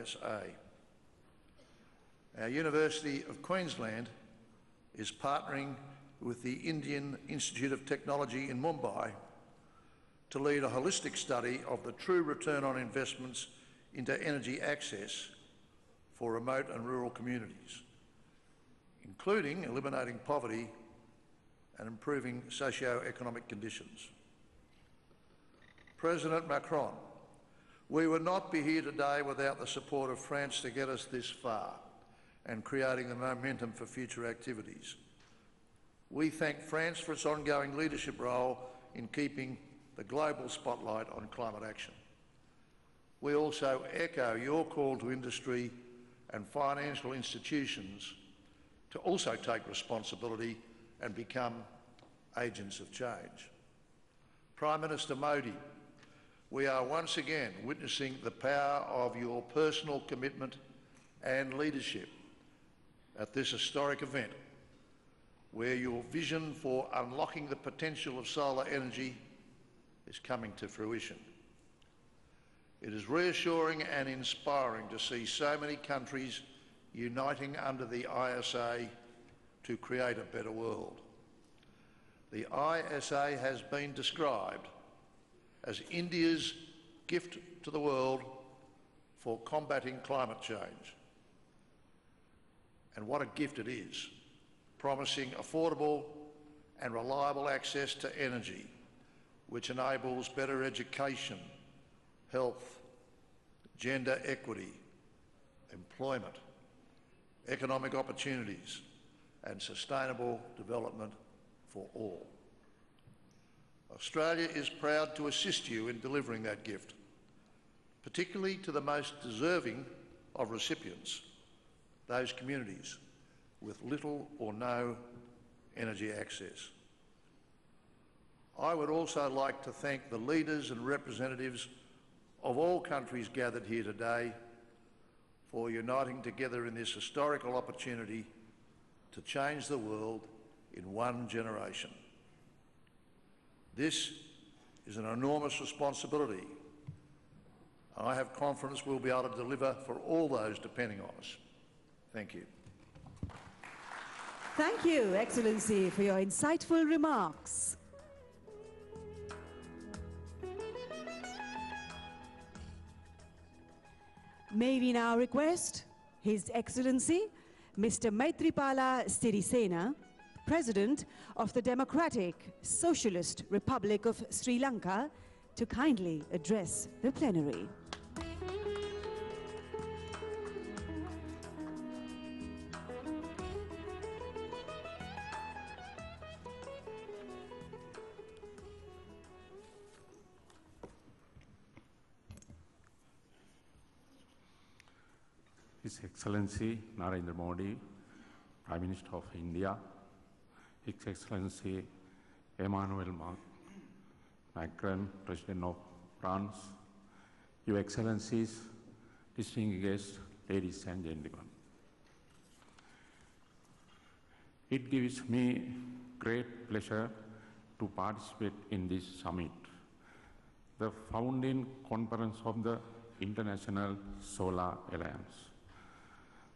ISA. Our University of Queensland is partnering with the Indian Institute of Technology in Mumbai to lead a holistic study of the true return on investments into energy access for remote and rural communities, including eliminating poverty and improving socio-economic conditions. President Macron, we would not be here today without the support of France to get us this far and creating the momentum for future activities. We thank France for its ongoing leadership role in keeping the global spotlight on climate action. We also echo your call to industry and financial institutions to also take responsibility and become agents of change. Prime Minister Modi, we are once again witnessing the power of your personal commitment and leadership at this historic event, where your vision for unlocking the potential of solar energy is coming to fruition. It is reassuring and inspiring to see so many countries uniting under the ISA to create a better world. The ISA has been described as India's gift to the world for combating climate change. And what a gift it is, promising affordable and reliable access to energy, which enables better education, health, gender equity, employment, economic opportunities, and sustainable development for all. Australia is proud to assist you in delivering that gift, particularly to the most deserving of recipients, those communities with little or no energy access. I would also like to thank the leaders and representatives of all countries gathered here today for uniting together in this historical opportunity to change the world in one generation. This is an enormous responsibility. I have confidence we'll be able to deliver for all those depending on us. Thank you. Thank you, Excellency, for your insightful remarks. May we now request His Excellency, Mr. Maithripala Sirisena, President of the Democratic Socialist Republic of Sri Lanka, to kindly address the plenary. His Excellency Narendra Modi, Prime Minister of India, His Excellency Emmanuel Macron, President of France, Your Excellencies, distinguished guests, ladies and gentlemen. It gives me great pleasure to participate in this summit, the founding conference of the International Solar Alliance.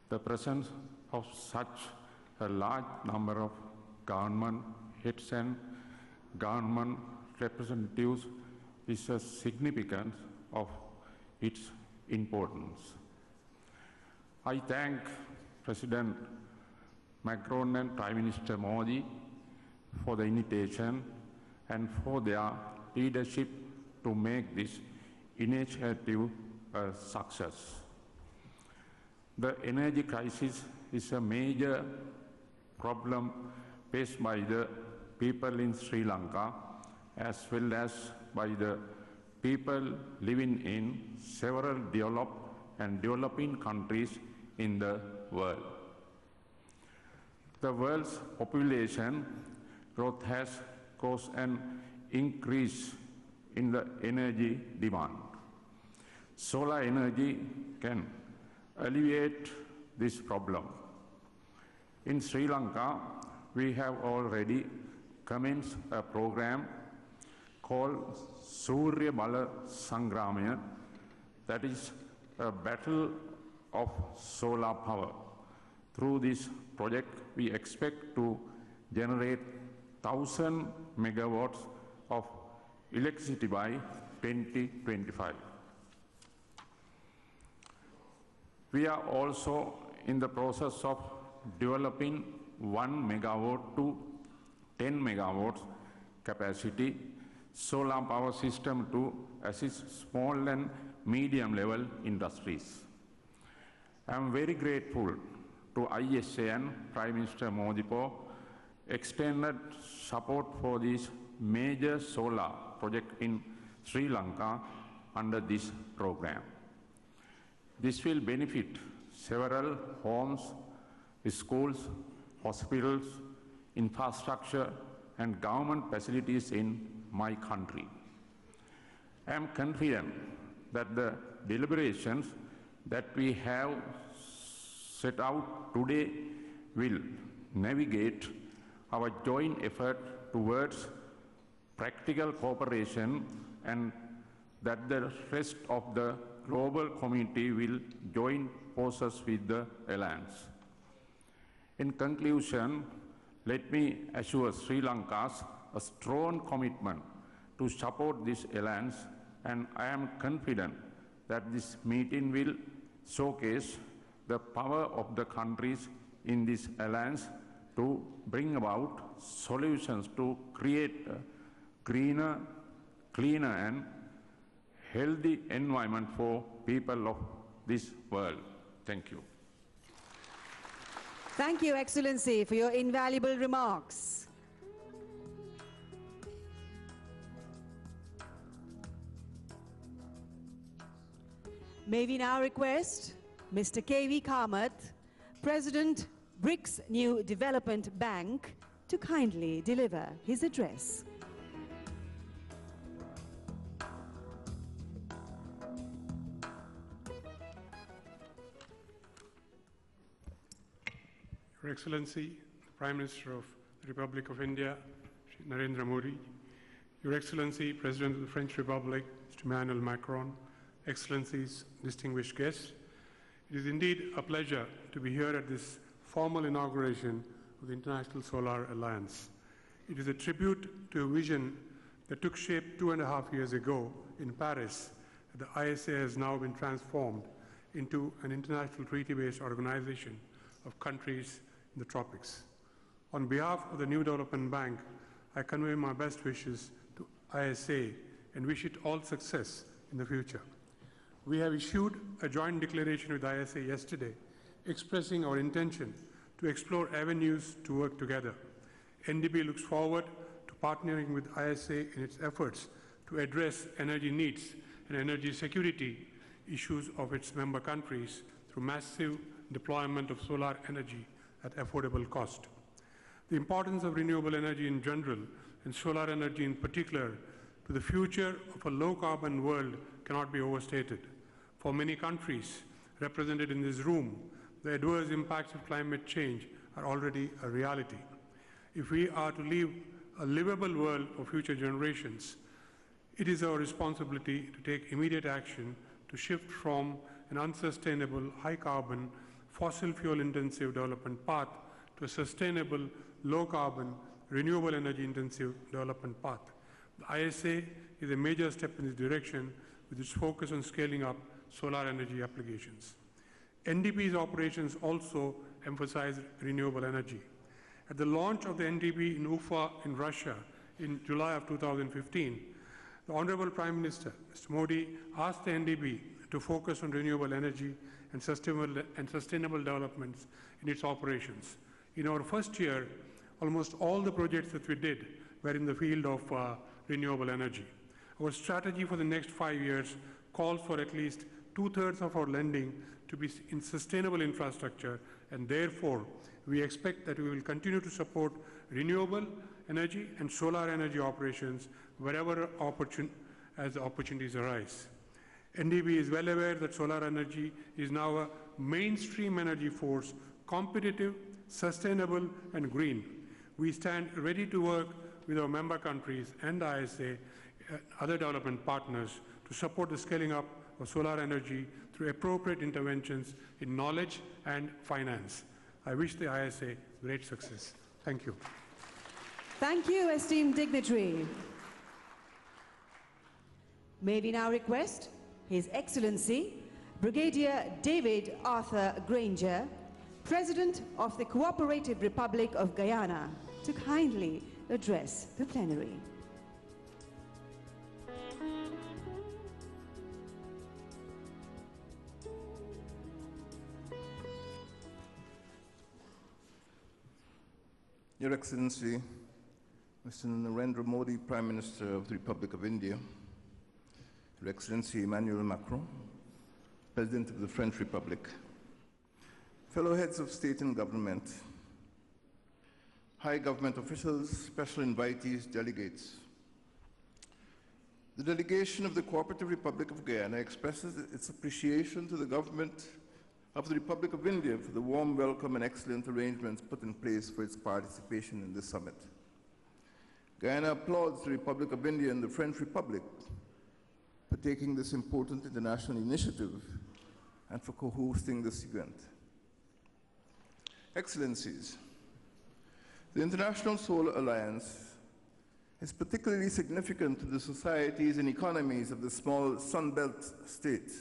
The presence of such a large number of government heads and government representatives is a significance of its importance. I thank President Macron and Prime Minister Modi for the invitation and for their leadership to make this initiative a success. The energy crisis is a major problem faced by the people in Sri Lanka as well as by the people living in several developed and developing countries in the world. The world's population growth has caused an increase in the energy demand. Solar energy can alleviate this problem. In Sri Lanka, we have already commenced a program called Surya Bala Sangramaya, that is a battle of solar power. Through this project, we expect to generate 1,000 megawatts of electricity by 2025. We are also in the process of developing 1 megawatt to 10 megawatts capacity solar power system to assist small and medium level industries. I am very grateful to ISA and Prime Minister Modi for extended support for this major solar project in Sri Lanka under this program. This will benefit several homes, schools, hospitals, infrastructure, and government facilities in my country. I am confident that the deliberations that we have set out today will navigate our joint effort towards practical cooperation, and that the rest of the global community will join forces with the alliance. In conclusion, let me assure Sri Lanka's a strong commitment to support this alliance, and I am confident that this meeting will showcase the power of the countries in this alliance to bring about solutions to create a greener, cleaner, and healthy environment for people of this world. Thank you. Thank you, Excellency, for your invaluable remarks. May we now request Mr. K.V. Kamath, President, BRICS New Development Bank, to kindly deliver his address. Your Excellency, the Prime Minister of the Republic of India, Shri Narendra Modi, Your Excellency, President of the French Republic, Mr. Emmanuel Macron, Excellencies, distinguished guests, it is indeed a pleasure to be here at this formal inauguration of the International Solar Alliance. It is a tribute to a vision that took shape 2.5 years ago in Paris. The ISA has now been transformed into an international treaty-based organization of countries in the tropics. On behalf of the New Development Bank, I convey my best wishes to ISA and wish it all success in the future. We have issued a joint declaration with ISA yesterday, expressing our intention to explore avenues to work together. NDB looks forward to partnering with ISA in its efforts to address energy needs and energy security issues of its member countries through massive deployment of solar energy at affordable cost. The importance of renewable energy in general and solar energy in particular to the future of a low-carbon world cannot be overstated. For many countries represented in this room, the adverse impacts of climate change are already a reality. If we are to leave a livable world for future generations, it is our responsibility to take immediate action to shift from an unsustainable, high-carbon, fossil fuel-intensive development path to a sustainable, low-carbon, renewable energy-intensive development path. The ISA is a major step in this direction with its focus on scaling up solar energy applications. NDB's operations also emphasize renewable energy. At the launch of the NDB in Ufa in Russia in July of 2015, the Honorable Prime Minister, Mr. Modi, asked the NDB to focus on renewable energy and sustainable developments in its operations. In our first year, almost all the projects that we did were in the field of renewable energy. Our strategy for the next 5 years calls for at least 2/3 of our lending to be in sustainable infrastructure, and therefore we expect that we will continue to support renewable energy and solar energy operations wherever as the opportunities arise. NDB is well aware that solar energy is now a mainstream energy force, competitive, sustainable, and green. We stand ready to work with our member countries and ISA, other development partners, to support the scaling up of solar energy through appropriate interventions in knowledge and finance. I wish the ISA great success. Thank you. Thank you, esteemed dignitary. May we now request His Excellency Brigadier David Arthur Granger, President of the Cooperative Republic of Guyana, to kindly address the plenary. Your Excellency, Mr. Narendra Modi, Prime Minister of the Republic of India, Your Excellency Emmanuel Macron, President of the French Republic, fellow heads of state and government, high government officials, special invitees, delegates. The delegation of the Cooperative Republic of Guyana expresses its appreciation to the government of the Republic of India for the warm welcome and excellent arrangements put in place for its participation in this summit. Guyana applauds the Republic of India and the French Republic for taking this important international initiative and for co-hosting this event. Excellencies, the International Solar Alliance is particularly significant to the societies and economies of the small Sunbelt states.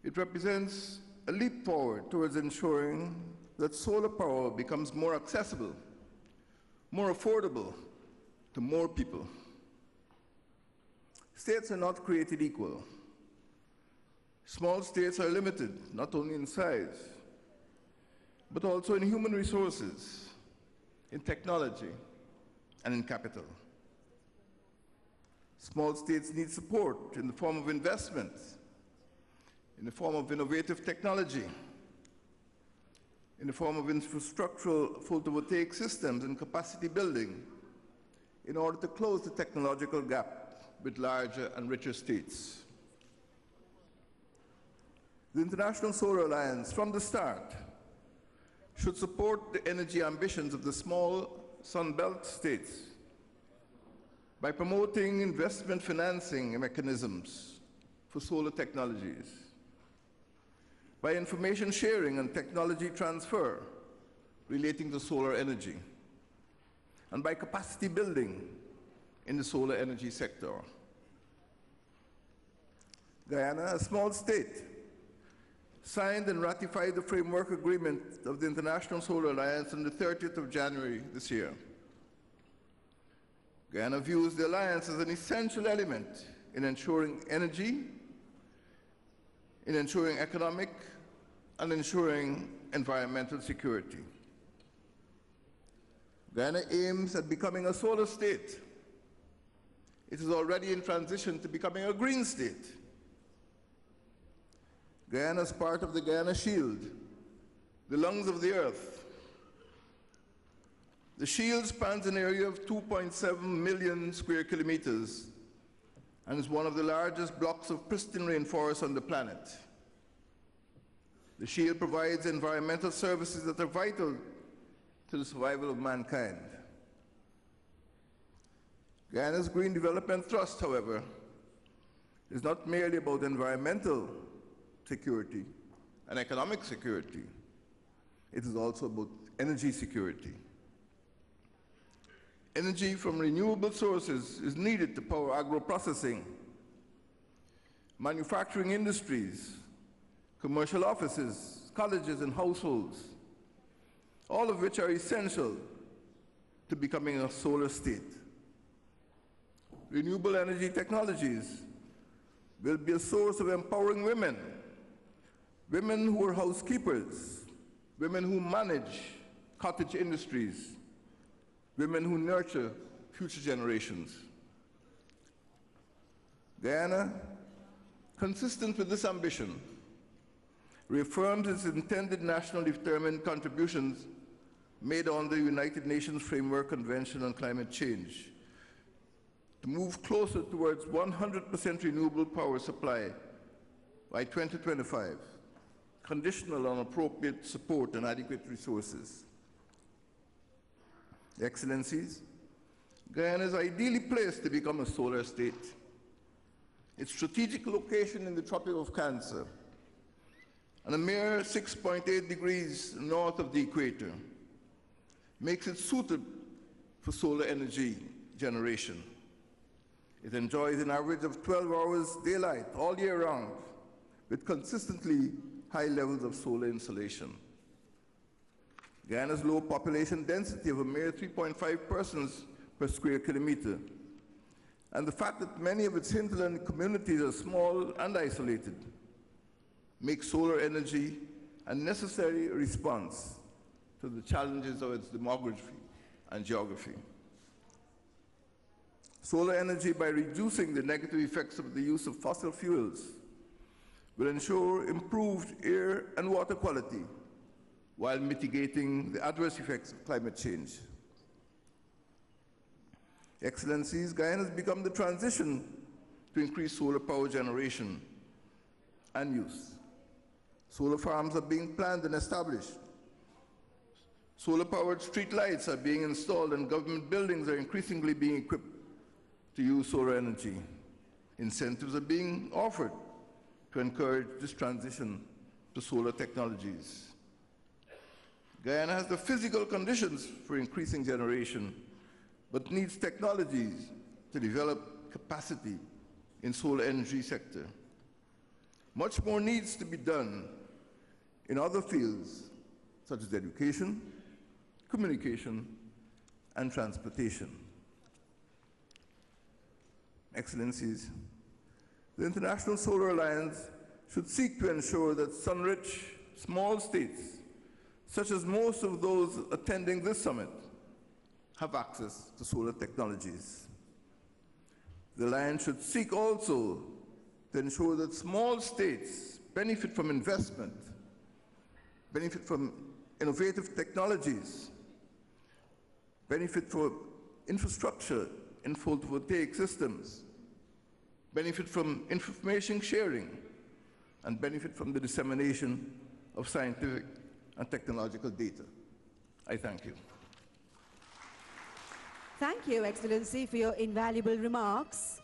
It represents a leap forward towards ensuring that solar power becomes more accessible, more affordable to more people. States are not created equal. Small states are limited, not only in size, but also in human resources, in technology, and in capital. Small states need support in the form of investment, in the form of innovative technology, in the form of infrastructural photovoltaic systems and capacity building, in order to close the technological gap with larger and richer states. The International Solar Alliance, from the start, should support the energy ambitions of the small Sunbelt states by promoting investment financing mechanisms for solar technologies, by information sharing and technology transfer relating to solar energy, and by capacity building in the solar energy sector. Guyana, a small state, signed and ratified the Framework Agreement of the International Solar Alliance on the 30th of January this year. Guyana views the alliance as an essential element in ensuring energy, in ensuring economic, and ensuring environmental security. Guyana aims at becoming a solar state. It is already in transition to becoming a green state. Guyana is part of the Guyana Shield, the lungs of the earth. The shield spans an area of 2.7 million square kilometers and is one of the largest blocks of pristine rainforest on the planet. The shield provides environmental services that are vital to the survival of mankind. Guyana's Green Development Trust, however, is not merely about environmental security and economic security. It is also about energy security. Energy from renewable sources is needed to power agro-processing, manufacturing industries, commercial offices, colleges, and households, all of which are essential to becoming a solar state. Renewable energy technologies will be a source of empowering women, women who are housekeepers, women who manage cottage industries, women who nurture future generations. Guyana, consistent with this ambition, reaffirms its intended nationally determined contributions made on the United Nations Framework Convention on Climate Change to move closer towards 100% renewable power supply by 2025, conditional on appropriate support and adequate resources. Excellencies, Guyana is ideally placed to become a solar state. its strategic location in the Tropic of Cancer, and a mere 6.8 degrees north of the equator, makes it suited for solar energy generation. It enjoys an average of 12 hours daylight all year round, with consistently high levels of solar insolation. Guyana's low population density of a mere 3.5 persons per square kilometer, and the fact that many of its hinterland communities are small and isolated, makes solar energy a necessary response to the challenges of its demography and geography. Solar energy, by reducing the negative effects of the use of fossil fuels, will ensure improved air and water quality while mitigating the adverse effects of climate change. Excellencies, Guyana has begun the transition to increase solar power generation and use. Solar farms are being planned and established. Solar-powered street lights are being installed, and government buildings are increasingly being equipped to use solar energy. Incentives are being offered to encourage this transition to solar technologies. Guyana has the physical conditions for increasing generation, but needs technologies to develop capacity in solar energy sector. Much more needs to be done in other fields, such as education, communication, and transportation. Excellencies, the International Solar Alliance should seek to ensure that sun-rich small states, such as most of those attending this summit, have access to solar technologies. The Alliance should seek also to ensure that small states benefit from investment, benefit from innovative technologies, benefit from infrastructure in photovoltaic systems, benefit from information sharing, and benefit from the dissemination of scientific and technological data. I thank you. Thank you, Excellency, for your invaluable remarks.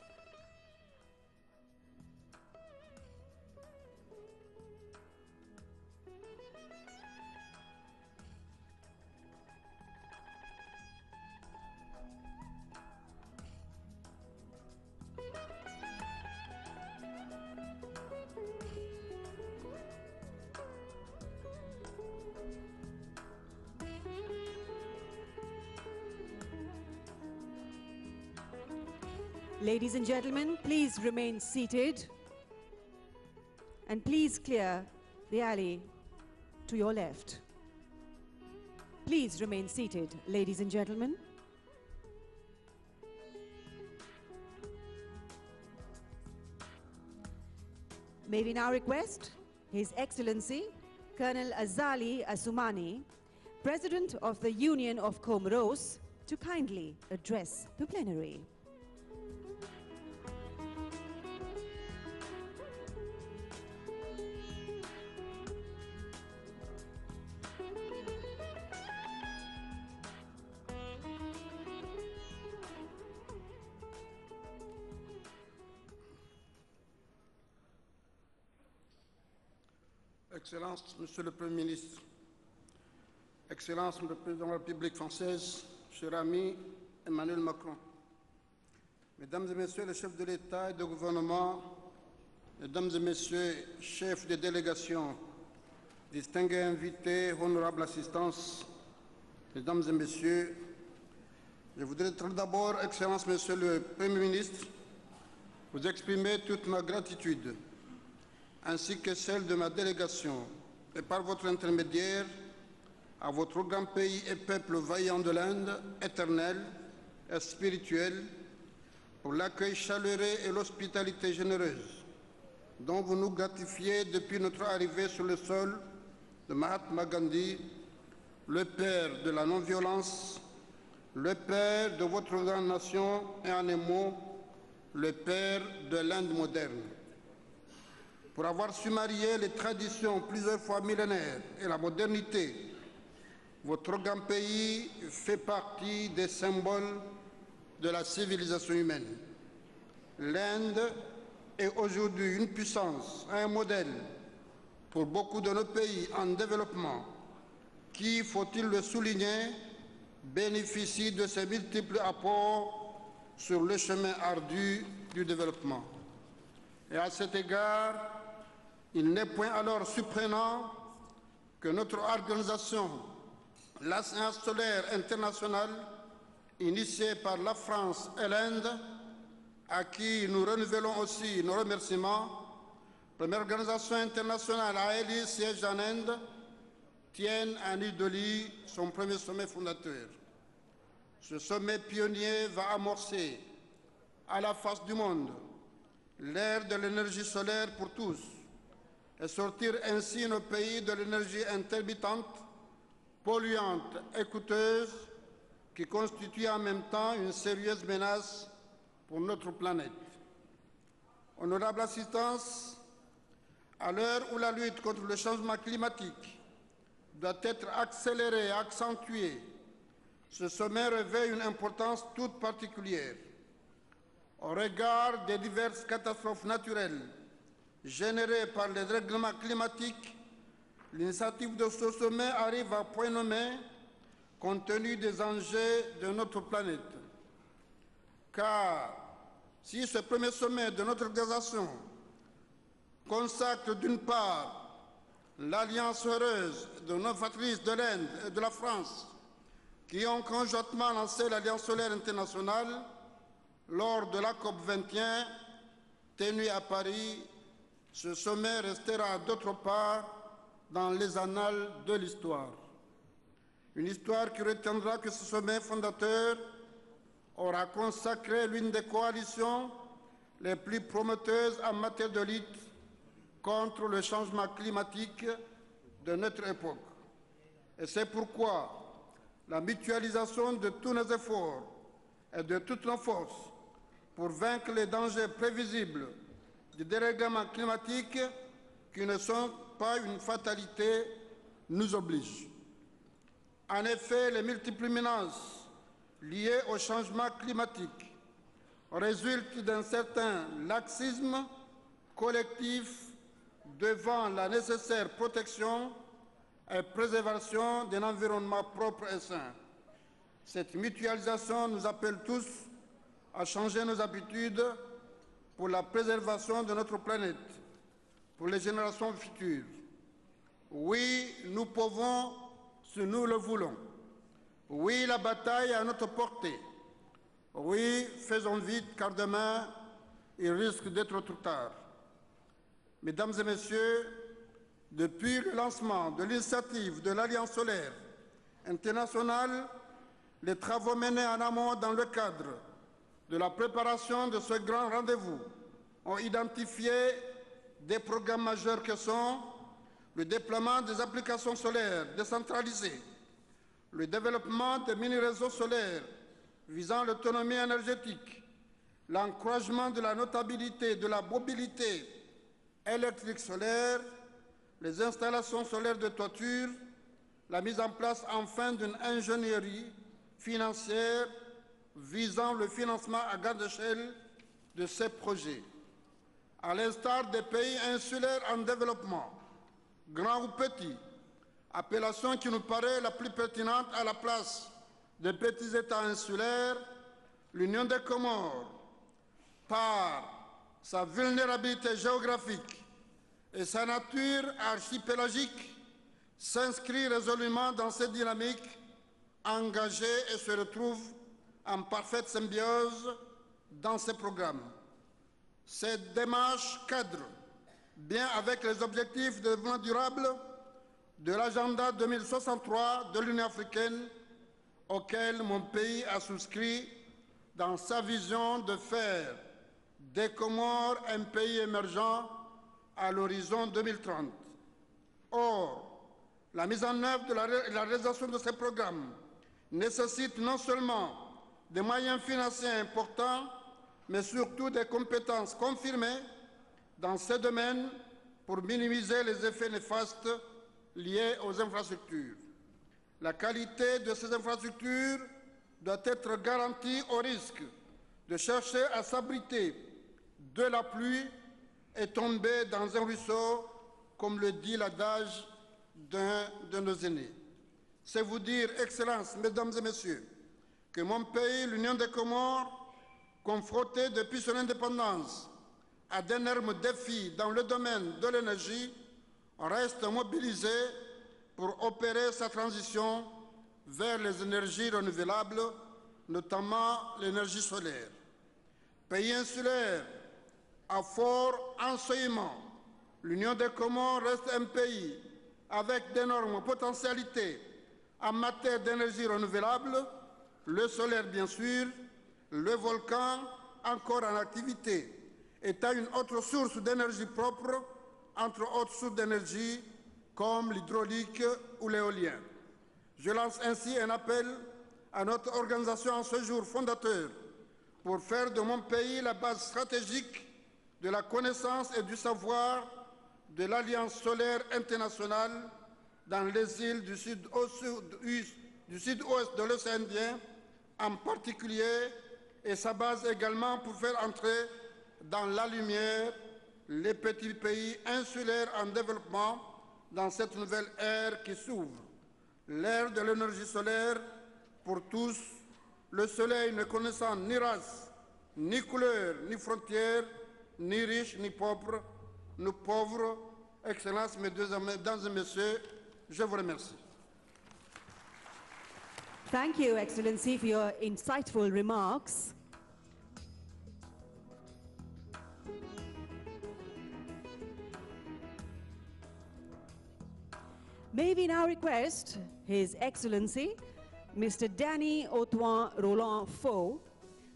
Ladies and gentlemen, please remain seated, and please clear the alley to your left. Please remain seated, ladies and gentlemen. May we now request His Excellency Colonel Azali Assoumani, President of the Union of Comoros, to kindly address the plenary. Excellences, Monsieur le Premier ministre, Excellences, le Président de la République française, cher ami Emmanuel Macron, Mesdames et Messieurs les chefs de l'État et de gouvernement, Mesdames et Messieurs chefs de délégation, distingués invités, honorable assistance, Mesdames et Messieurs, je voudrais tout d'abord, Excellence, Monsieur le Premier ministre, vous exprimer toute ma gratitude ainsi que celle de ma délégation, et par votre intermédiaire, à votre grand pays et peuple vaillant de l'Inde, éternel et spirituel, pour l'accueil chaleureux et l'hospitalité généreuse dont vous nous gratifiez depuis notre arrivée sur le sol de Mahatma Gandhi, le père de la non-violence, le père de votre grande nation et en un mot, le père de l'Inde moderne. Pour avoir su marier les traditions plusieurs fois millénaires et la modernité, votre grand pays fait partie des symboles de la civilisation humaine. L'Inde est aujourd'hui une puissance, un modèle pour beaucoup de nos pays en développement qui, faut-il le souligner, bénéficient de ces multiples apports sur le chemin ardu du développement. Et à cet égard, il n'est point alors surprenant que notre organisation, l'Alliance solaire internationale, initiée par la France et l'Inde, à qui nous renouvelons aussi nos remerciements, première organisation internationale à élire siège en Inde, tienne à New Delhi son premier sommet fondateur. Ce sommet pionnier va amorcer à la face du monde l'ère de l'énergie solaire pour tous et sortir ainsi nos pays de l'énergie intermittente, polluante et coûteuse qui constitue en même temps une sérieuse menace pour notre planète. Honorable assistance, à l'heure où la lutte contre le changement climatique doit être accélérée et accentuée, ce sommet revêt une importance toute particulière. Au regard des diverses catastrophes naturelles générées par les dérèglements climatiques, l'initiative de ce sommet arrive à point nommé compte tenu des enjeux de notre planète. Car si ce premier sommet de notre organisation consacre d'une part l'alliance heureuse de nos patrices de l'Inde et de la France qui ont conjointement lancé l'Alliance solaire internationale lors de la COP 21 tenue à Paris, ce sommet restera d'autre part dans les annales de l'histoire. Une histoire qui retiendra que ce sommet fondateur aura consacré l'une des coalitions les plus prometteuses en matière de lutte contre le changement climatique de notre époque. Et c'est pourquoi la mutualisation de tous nos efforts et de toutes nos forces pour vaincre les dangers prévisibles du dérèglement climatique qui ne sont pas une fatalité nous oblige. En effet, les multiples menaces liées au changement climatique résultent d'un certain laxisme collectif devant la nécessaire protection et préservation d'un environnement propre et sain. Cette mutualisation nous appelle tous à changer nos habitudes pour la préservation de notre planète, pour les générations futures. Oui, nous pouvons si nous le voulons. Oui, la bataille est à notre portée. Oui, faisons vite, car demain, il risque d'être trop tard. Mesdames et Messieurs, depuis le lancement de l'initiative de l'Alliance solaire internationale, les travaux menés en amont dans le cadre de la préparation de ce grand rendez-vous ont identifié des programmes majeurs que sont le déploiement des applications solaires décentralisées, le développement des mini-réseaux solaires visant l'autonomie énergétique, l'encouragement de la notabilité de la mobilité électrique solaire, les installations solaires de toiture, la mise en place enfin d'une ingénierie financière visant le financement à grande échelle de ces projets. À l'instar des pays insulaires en développement, grands ou petits, appellation qui nous paraît la plus pertinente à la place des petits États insulaires, l'Union des Comores, par sa vulnérabilité géographique et sa nature archipélagique, s'inscrit résolument dans cette dynamique engagée et se retrouve en parfaite symbiose dans ces programmes. Cette démarche cadre bien avec les objectifs de développement durable de l'agenda 2063 de l'Union africaine, auquel mon pays a souscrit dans sa vision de faire des Comores un pays émergent à l'horizon 2030. Or, la mise en œuvre de la réalisation de ces programmes nécessite non seulement des moyens financiers importants, mais surtout des compétences confirmées dans ces domaines pour minimiser les effets néfastes liés aux infrastructures. La qualité de ces infrastructures doit être garantie au risque de chercher à s'abriter de la pluie est tombé dans un ruisseau, comme le dit l'adage d'un de nos aînés. C'est vous dire, Excellences, Mesdames et Messieurs, que mon pays, l'Union des Comores, confronté depuis son indépendance à d'énormes défis dans le domaine de l'énergie, reste mobilisé pour opérer sa transition vers les énergies renouvelables, notamment l'énergie solaire. Pays insulaire à fort ensoleillement, l'Union des Comores reste un pays avec d'énormes potentialités en matière d'énergie renouvelable, le solaire bien sûr, le volcan encore en activité, étant une autre source d'énergie propre, entre autres sources d'énergie comme l'hydraulique ou l'éolien. Je lance ainsi un appel à notre organisation en ce jour fondateur pour faire de mon pays la base stratégique de la connaissance et du savoir de l'Alliance solaire internationale dans les îles du sud-ouest de l'océan Indien en particulier, et sa base également pour faire entrer dans la lumière les petits pays insulaires en développement dans cette nouvelle ère qui s'ouvre, l'ère de l'énergie solaire pour tous, le soleil ne connaissant ni race, ni couleur, ni frontières, ni riches, ni pauvres, nous pauvres. Excellences, Mesdames et Messieurs, je vous remercie. Thank you, Excellency, for your insightful remarks. May we now request His Excellency, Mr. Danny Autouin Roland Faux,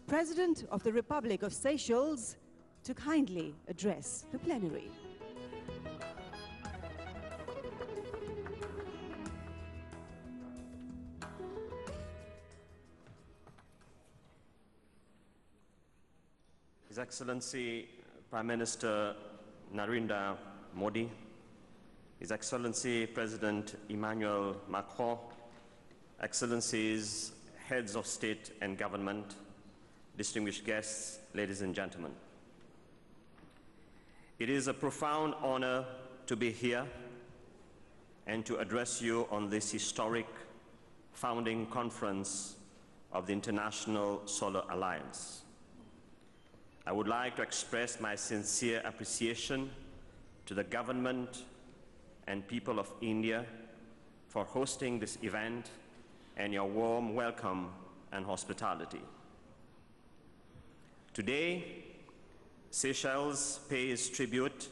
President of the Republic of Seychelles, to kindly address the plenary. His Excellency Prime Minister Narendra Modi, His Excellency President Emmanuel Macron, Excellencies, Heads of State and Government, distinguished guests, ladies and gentlemen. It is a profound honor to be here and to address you on this historic founding conference of the International Solar Alliance. I would like to express my sincere appreciation to the government and people of India for hosting this event and your warm welcome and hospitality. Today, Seychelles pays tribute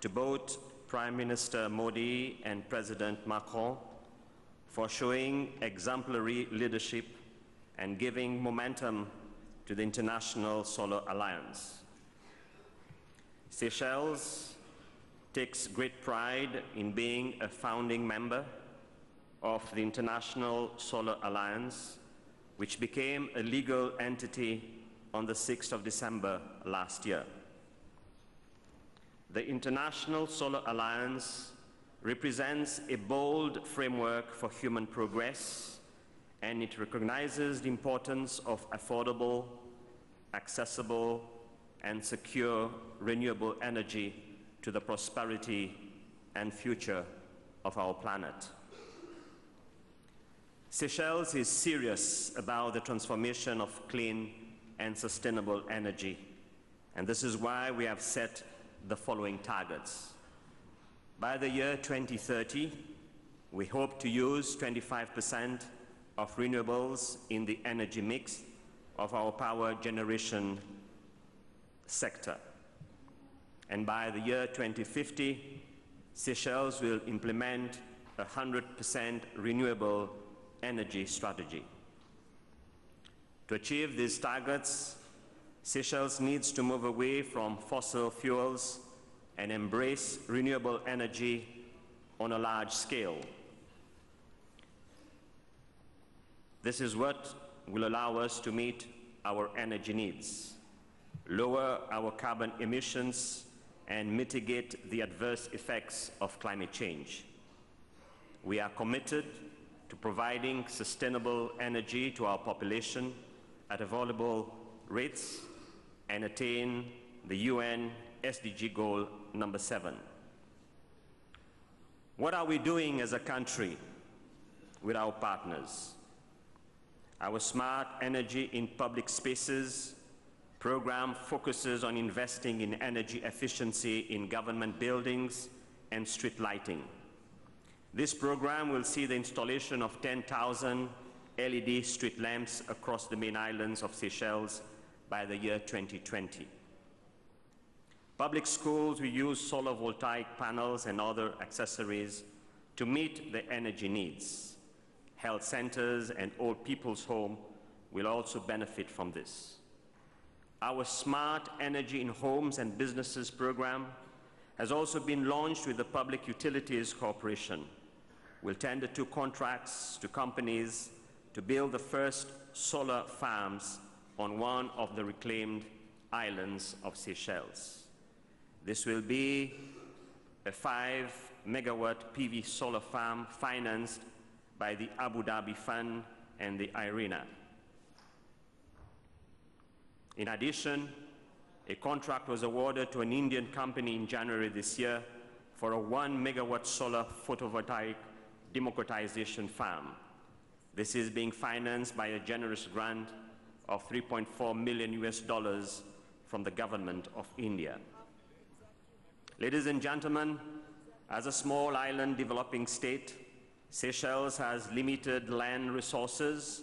to both Prime Minister Modi and President Macron for showing exemplary leadership and giving momentum to the International Solar Alliance. Seychelles takes great pride in being a founding member of the International Solar Alliance, which became a legal entity on the 6th of December last year. The International Solar Alliance represents a bold framework for human progress, and it recognizes the importance of affordable, accessible, and secure renewable energy to the prosperity and future of our planet. Seychelles is serious about the transformation of clean and sustainable energy, and this is why we have set the following targets. By the year 2030, we hope to use 25% of renewables in the energy mix of our power generation sector. And by the year 2050, Seychelles will implement a 100% renewable energy strategy. To achieve these targets, Seychelles needs to move away from fossil fuels and embrace renewable energy on a large scale. This is what will allow us to meet our energy needs, lower our carbon emissions, and mitigate the adverse effects of climate change. We are committed to providing sustainable energy to our population at affordable rates and attain the UN SDG goal number 7. What are we doing as a country with our partners? Our Smart Energy in Public Spaces program focuses on investing in energy efficiency in government buildings and street lighting. This program will see the installation of 10,000 LED street lamps across the main islands of Seychelles by the year 2020. Public schools will use solar voltaic panels and other accessories to meet the energy needs. Health centers and old people's home will also benefit from this. Our Smart Energy in Homes and Businesses program has also been launched with the Public Utilities Corporation. We'll tender 2 contracts to companies to build the first solar farms on one of the reclaimed islands of Seychelles. This will be a 5-megawatt PV solar farm financed by the Abu Dhabi Fund and the IRENA. In addition, a contract was awarded to an Indian company in January this year for a 1-megawatt solar photovoltaic democratization farm. This is being financed by a generous grant of $3.4 million from the government of India. Ladies and gentlemen, as a small island developing state, Seychelles has limited land resources,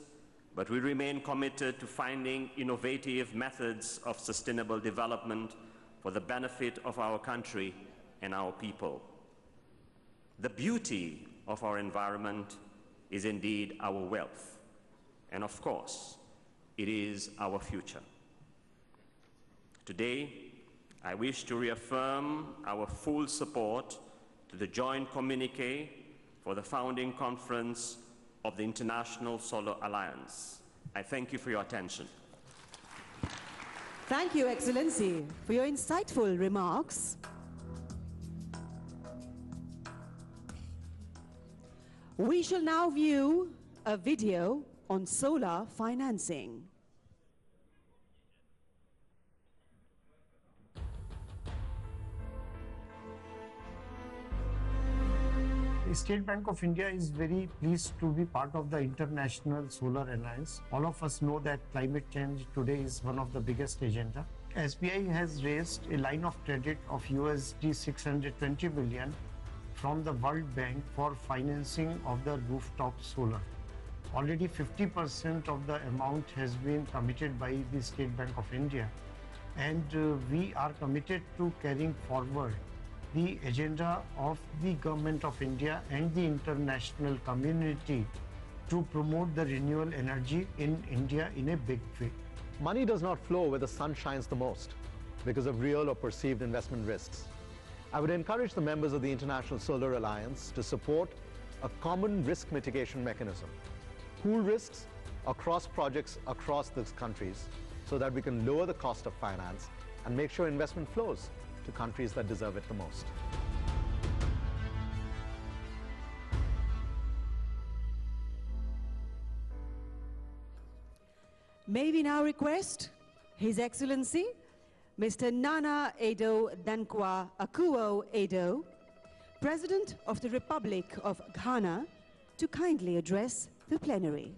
but we remain committed to finding innovative methods of sustainable development for the benefit of our country and our people. The beauty of our environment is indeed our wealth, and of course, it is our future. Today, I wish to reaffirm our full support to the joint communiqué for the founding conference of the International Solar Alliance. I thank you for your attention. Thank you, Excellency, for your insightful remarks. We shall now view a video on solar financing. The State Bank of India is very pleased to be part of the International Solar Alliance. All of us know that climate change today is one of the biggest agenda. SBI has raised a line of credit of USD 620 billion from the World Bank for financing of the rooftop solar. Already 50% of the amount has been committed by the State Bank of India, and we are committed to carrying forward the agenda of the Government of India and the international community to promote the renewable energy in India in a big way. Money does not flow where the sun shines the most because of real or perceived investment risks. I would encourage the members of the International Solar Alliance to support a common risk mitigation mechanism, pool risks across projects across these countries so that we can lower the cost of finance and make sure investment flows to countries that deserve it the most. May we now request His Excellency, Mr. Nana Addo Dankwa Akufo-Addo, President of the Republic of Ghana, to kindly address the plenary.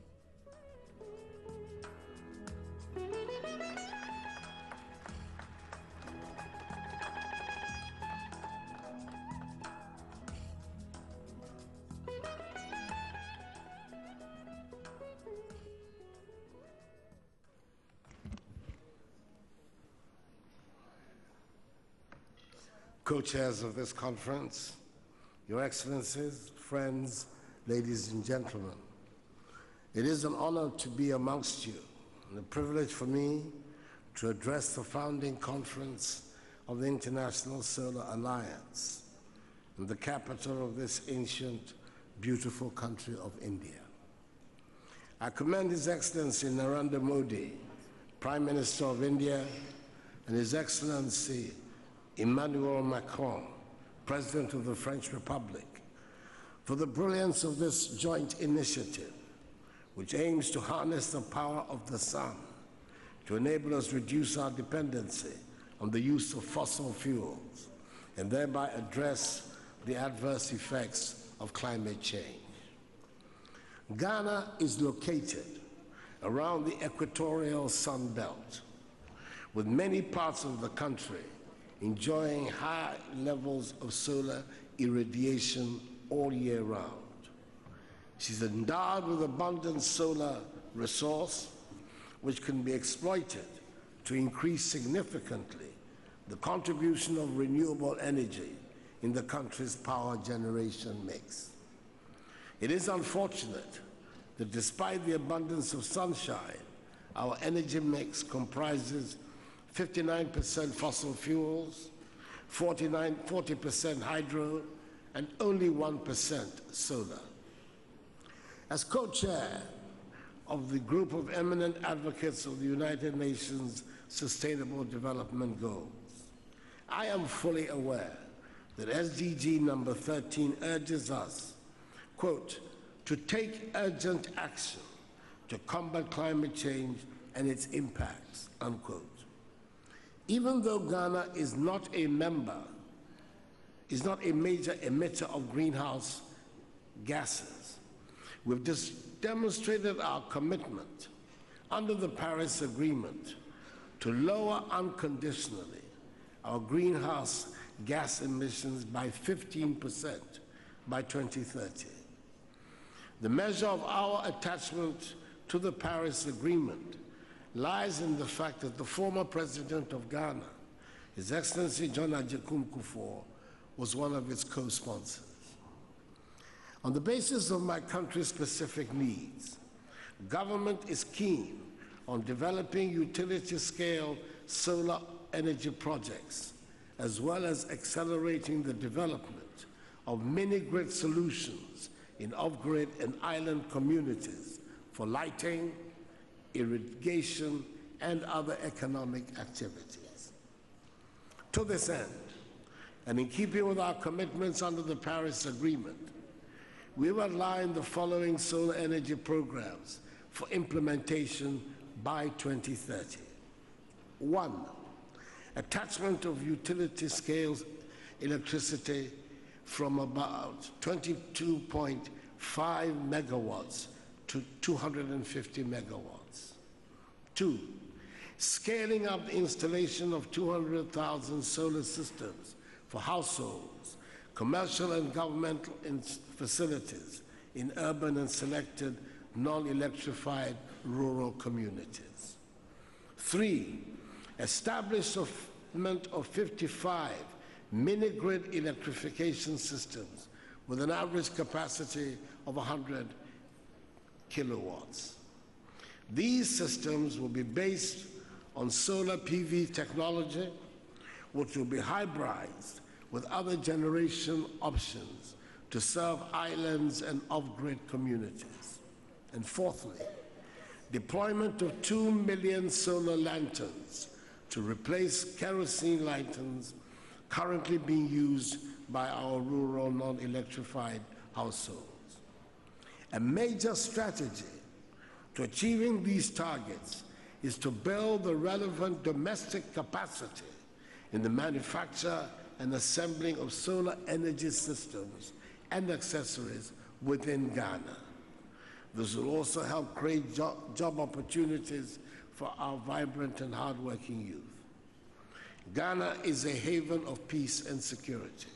Co-chairs of this conference, Your Excellencies, friends, ladies and gentlemen, it is an honor to be amongst you and a privilege for me to address the founding conference of the International Solar Alliance in the capital of this ancient, beautiful country of India. I commend His Excellency Narendra Modi, Prime Minister of India, and His Excellency Emmanuel Macron, President of the French Republic, for the brilliance of this joint initiative, which aims to harness the power of the sun to enable us to reduce our dependency on the use of fossil fuels and thereby address the adverse effects of climate change. Ghana is located around the equatorial sun belt, with many parts of the country enjoying high levels of solar irradiation all year round. She's endowed with abundant solar resource, which can be exploited to increase significantly the contribution of renewable energy in the country's power generation mix. It is unfortunate that despite the abundance of sunshine, our energy mix comprises 59% fossil fuels, 40% hydro, and only 1% solar. As co-chair of the group of eminent advocates of the United Nations Sustainable Development Goals, I am fully aware that SDG number 13 urges us, quote, to take urgent action to combat climate change and its impacts, unquote. Even though Ghana is not a major emitter of greenhouse gases, we've just demonstrated our commitment under the Paris Agreement to lower unconditionally our greenhouse gas emissions by 15% by 2030. The measure of our attachment to the Paris Agreement lies in the fact that the former president of Ghana, His Excellency John Agyekum Kufuor, was one of its co-sponsors. On the basis of my country's specific needs, government is keen on developing utility-scale solar energy projects, as well as accelerating the development of mini-grid solutions in off-grid and island communities for lighting, irrigation, and other economic activities. To this end, and in keeping with our commitments under the Paris Agreement, we've outlined the following solar energy programs for implementation by 2030. 1. Attachment of utility-scale electricity from about 22.5 megawatts to 250 megawatts. 2. Scaling up the installation of 200,000 solar systems for households, commercial and governmental facilities in urban and selected non-electrified rural communities. 3. Establishment of 55 mini-grid electrification systems with an average capacity of 100 kilowatts. These systems will be based on solar PV technology, which will be hybridized with other generation options to serve islands and off-grid communities. And fourthly, deployment of 2 million solar lanterns to replace kerosene lanterns currently being used by our rural non-electrified households. A major strategy to achieving these targets is to build the relevant domestic capacity in the manufacture and assembling of solar energy systems and accessories within Ghana. This will also help create job opportunities for our vibrant and hardworking youth. Ghana is a haven of peace and security.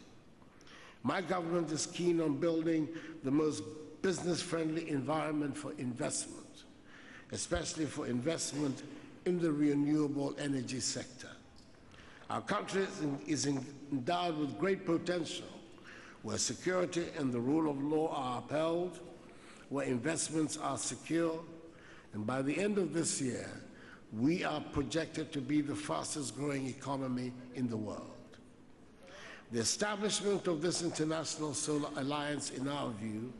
My government is keen on building the most business-friendly environment for investment, especially for investment in the renewable energy sector. Our country is endowed with great potential, where security and the rule of law are upheld, where investments are secure, and by the end of this year, we are projected to be the fastest growing economy in the world. The establishment of this international solar alliance, in our view,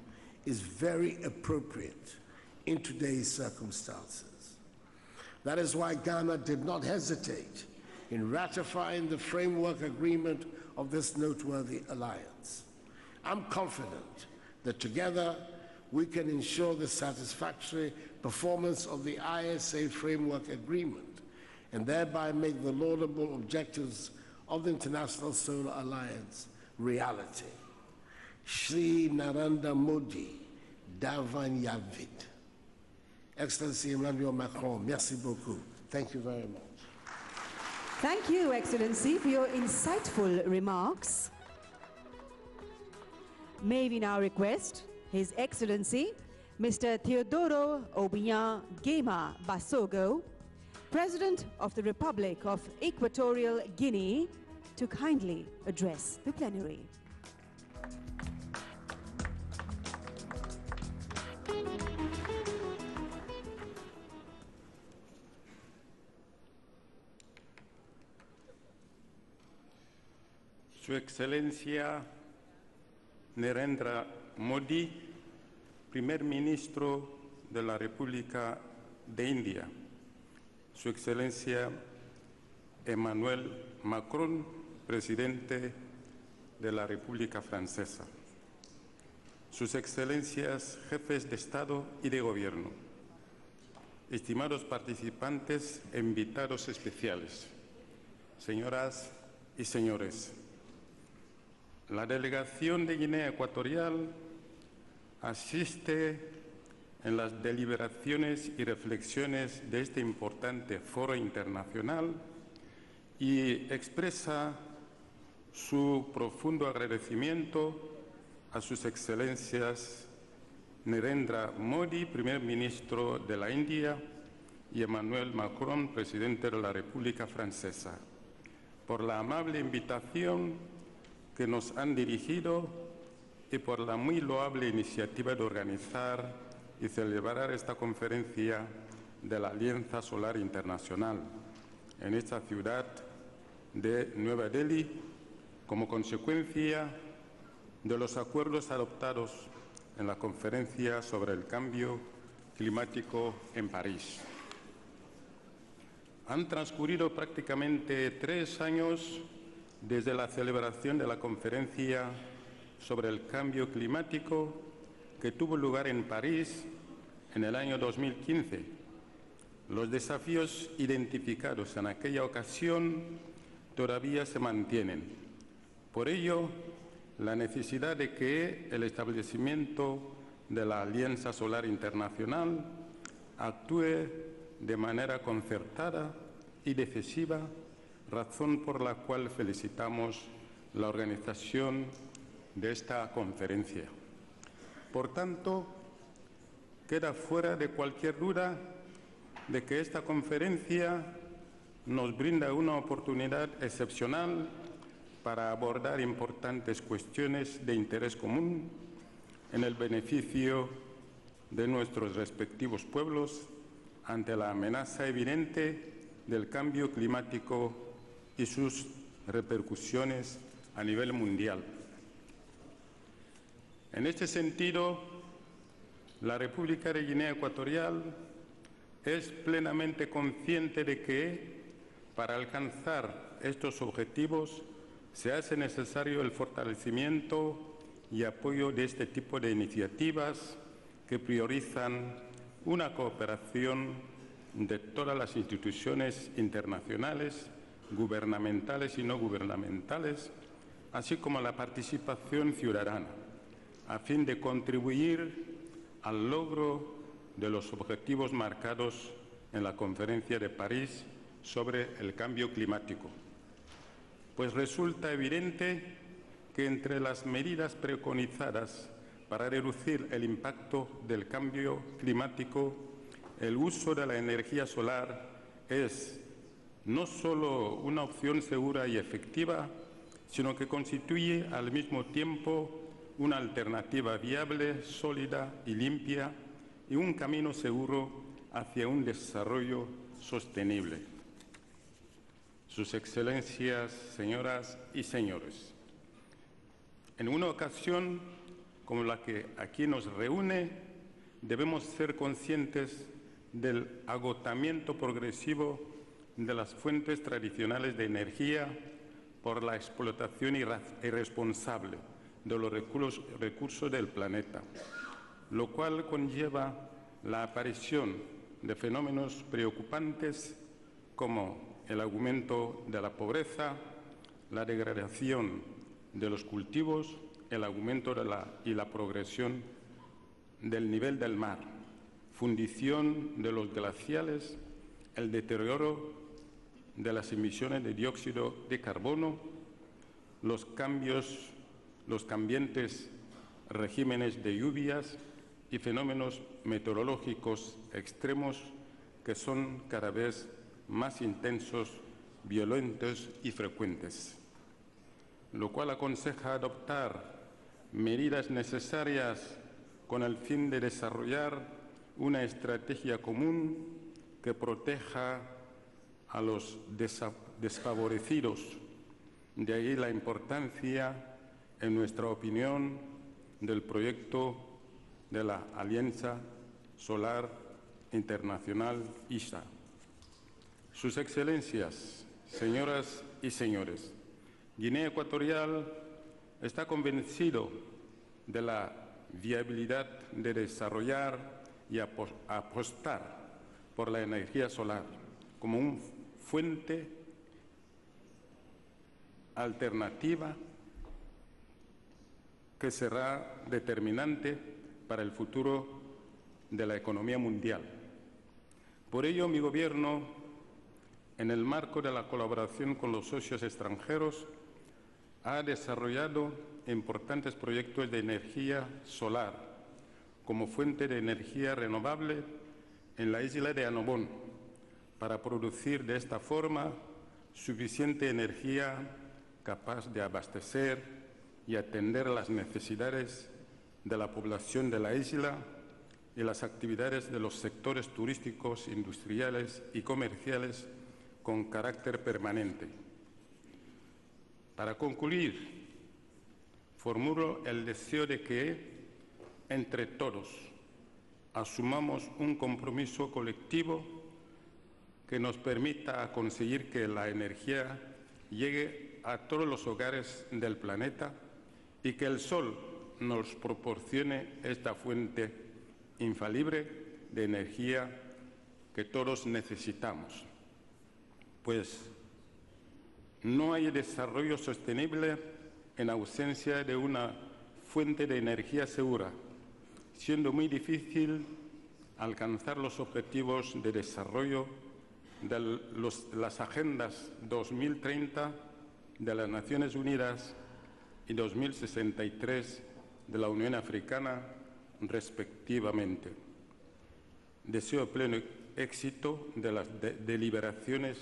is very appropriate in today's circumstances. That is why Ghana did not hesitate in ratifying the framework agreement of this noteworthy alliance. I'm confident that together we can ensure the satisfactory performance of the ISA framework agreement and thereby make the laudable objectives of the International Solar Alliance reality. Shri Narendra Modi, Davanyavid. Excellency Emmanuel Macron, merci beaucoup. Thank you very much. Thank you, Excellency, for your insightful remarks. May we now request His Excellency, Mr. Teodoro Obiang Gema Basogo, President of the Republic of Equatorial Guinea, to kindly address the plenary. Su Excelencia Narendra Modi, Primer Ministro de la República de India, Su Excelencia Emmanuel Macron, Presidente de la República Francesa, Sus Excelencias Jefes de Estado y de Gobierno, estimados participantes e invitados especiales, señoras y señores, la delegación de Guinea Ecuatorial asiste en las deliberaciones y reflexiones de este importante foro internacional y expresa su profundo agradecimiento a sus excelencias Narendra Modi, primer ministro de la India, y Emmanuel Macron, presidente de la República Francesa, por la amable invitación que nos han dirigido y por la muy loable iniciativa de organizar y celebrar esta conferencia de la Alianza Solar Internacional en esta ciudad de Nueva Delhi, como consecuencia de los acuerdos adoptados en la conferencia sobre el cambio climático en París. Han transcurrido prácticamente 3 años desde la celebración de la conferencia sobre el cambio climático que tuvo lugar en París en el año 2015. Los desafíos identificados en aquella ocasión todavía se mantienen. Por ello, la necesidad de que el establecimiento de la Alianza Solar Internacional actúe de manera concertada y decisiva, razón por la cual felicitamos la organización de esta conferencia. Por tanto, queda fuera de cualquier duda de que esta conferencia nos brinda una oportunidad excepcional para abordar importantes cuestiones de interés común en el beneficio de nuestros respectivos pueblos ante la amenaza evidente del cambio climático y sus repercusiones a nivel mundial. En este sentido, la República de Guinea Ecuatorial es plenamente consciente de que, para alcanzar estos objetivos, se hace necesario el fortalecimiento y apoyo de este tipo de iniciativas que priorizan una cooperación de todas las instituciones internacionales, gubernamentales y no gubernamentales, así como la participación ciudadana, a fin de contribuir al logro de los objetivos marcados en la Conferencia de París sobre el cambio climático. Pues resulta evidente que entre las medidas preconizadas para reducir el impacto del cambio climático, el uso de la energía solar es no solo una opción segura y efectiva, sino que constituye al mismo tiempo una alternativa viable, sólida y limpia y un camino seguro hacia un desarrollo sostenible. Sus Excelencias, señoras y señores, en una ocasión como la que aquí nos reúne, debemos ser conscientes del agotamiento progresivo de las fuentes tradicionales de energía por la explotación irresponsable de los recursos del planeta, lo cual conlleva la aparición de fenómenos preocupantes como el aumento de la pobreza, la degradación de los cultivos, el aumento y la progresión del nivel del mar, fundición de los glaciales, el deterioro de las emisiones de dióxido de carbono, los cambiantes regímenes de lluvias y fenómenos meteorológicos extremos que son cada vez más intensos, violentos y frecuentes, lo cual aconseja adoptar medidas necesarias con el fin de desarrollar una estrategia común que proteja a los desfavorecidos. De ahí la importancia, en nuestra opinión, del proyecto de la Alianza Solar Internacional ISA. Sus Excelencias, señoras y señores, Guinea Ecuatorial está convencido de la viabilidad de desarrollar y apostar por la energía solar como una fuente alternativa que será determinante para el futuro de la economía mundial. Por ello, mi Gobierno, en el marco de la colaboración con los socios extranjeros, ha desarrollado importantes proyectos de energía solar como fuente de energía renovable en la isla de Annobón, para producir de esta forma suficiente energía capaz de abastecer y atender las necesidades de la población de la isla y las actividades de los sectores turísticos, industriales y comerciales con carácter permanente. Para concluir, formulo el deseo de que, entre todos, asumamos un compromiso colectivo que nos permita conseguir que la energía llegue a todos los hogares del planeta y que el sol nos proporcione esta fuente infalible de energía que todos necesitamos. Pues no hay desarrollo sostenible en ausencia de una fuente de energía segura, siendo muy difícil alcanzar los objetivos de desarrollo de las agendas 2030 de las Naciones Unidas y 2063 de la Unión Africana, respectivamente. Deseo pleno éxito de las deliberaciones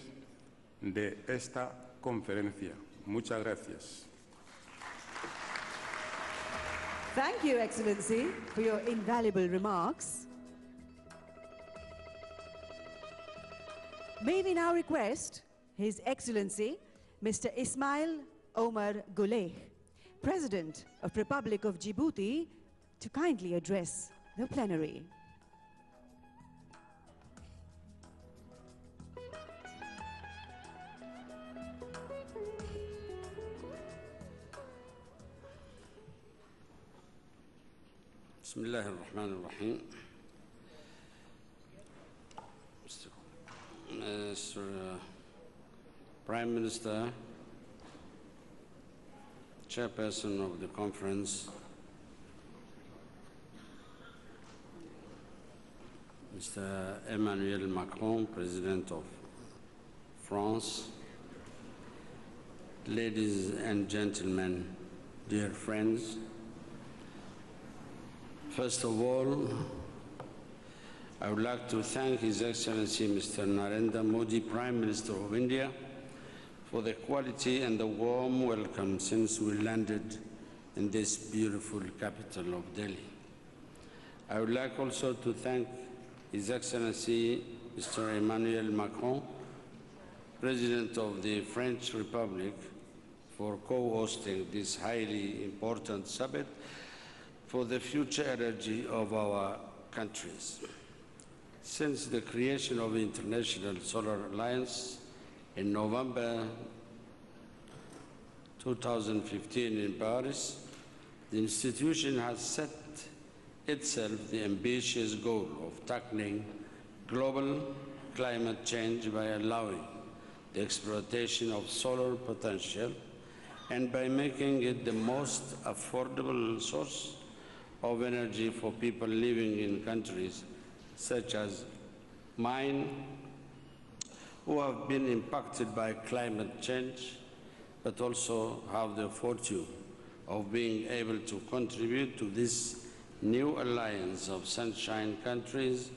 de esta conferencia. Muchas gracias. Thank you, Excellency, for your invaluable remarks. May we now request His Excellency, Mr. Ismail Omar Guelleh, President of Republic of Djibouti, to kindly address the plenary. بسم الله الرحمن الرحيم. Mr. Prime Minister, Chairperson of the conference, Mr. Emmanuel Macron, President of France, ladies and gentlemen, dear friends, first of all, I would like to thank His Excellency Mr. Narendra Modi, Prime Minister of India, for the quality and the warm welcome since we landed in this beautiful capital of Delhi. I would like also to thank His Excellency Mr. Emmanuel Macron, President of the French Republic, for co-hosting this highly important summit for the future energy of our countries. Since the creation of the International Solar Alliance in November 2015 in Paris, the institution has set itself the ambitious goal of tackling global climate change by allowing the exploitation of solar potential and by making it the most affordable source of energy for people living in countries such as mine, who have been impacted by climate change, but also have the fortune of being able to contribute to this new alliance of sunshine countries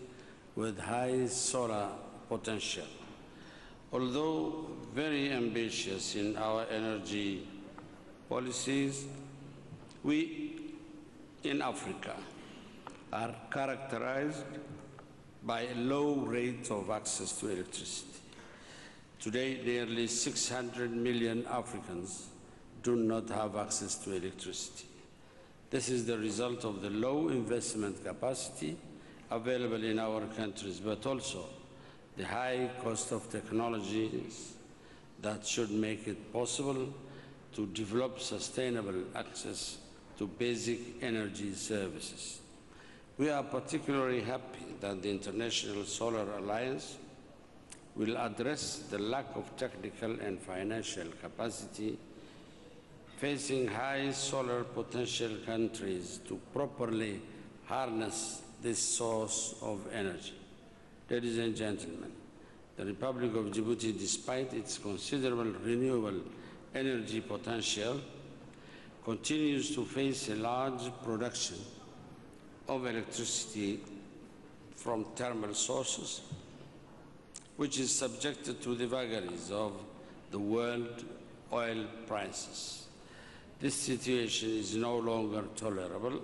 with high solar potential. Although very ambitious in our energy policies, we in Africa are characterized by a low rate of access to electricity. Today, nearly 600 million Africans do not have access to electricity. This is the result of the low investment capacity available in our countries, but also the high cost of technologies that should make it possible to develop sustainable access to basic energy services. We are particularly happy that the International Solar Alliance will address the lack of technical and financial capacity facing high solar potential countries to properly harness this source of energy. Ladies and gentlemen, the Republic of Djibouti, despite its considerable renewable energy potential, continues to face a large production of electricity from thermal sources, which is subjected to the vagaries of the world oil prices. This situation is no longer tolerable.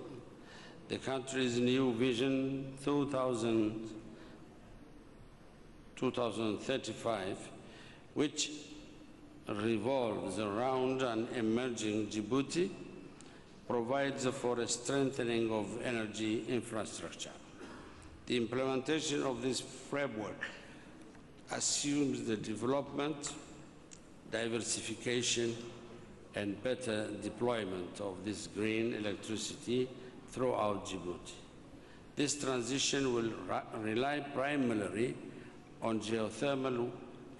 The country's new Vision 2035, which revolves around an emerging Djibouti, provides for a strengthening of energy infrastructure. The implementation of this framework assumes the development, diversification, and better deployment of this green electricity throughout Djibouti. This transition will rely primarily on geothermal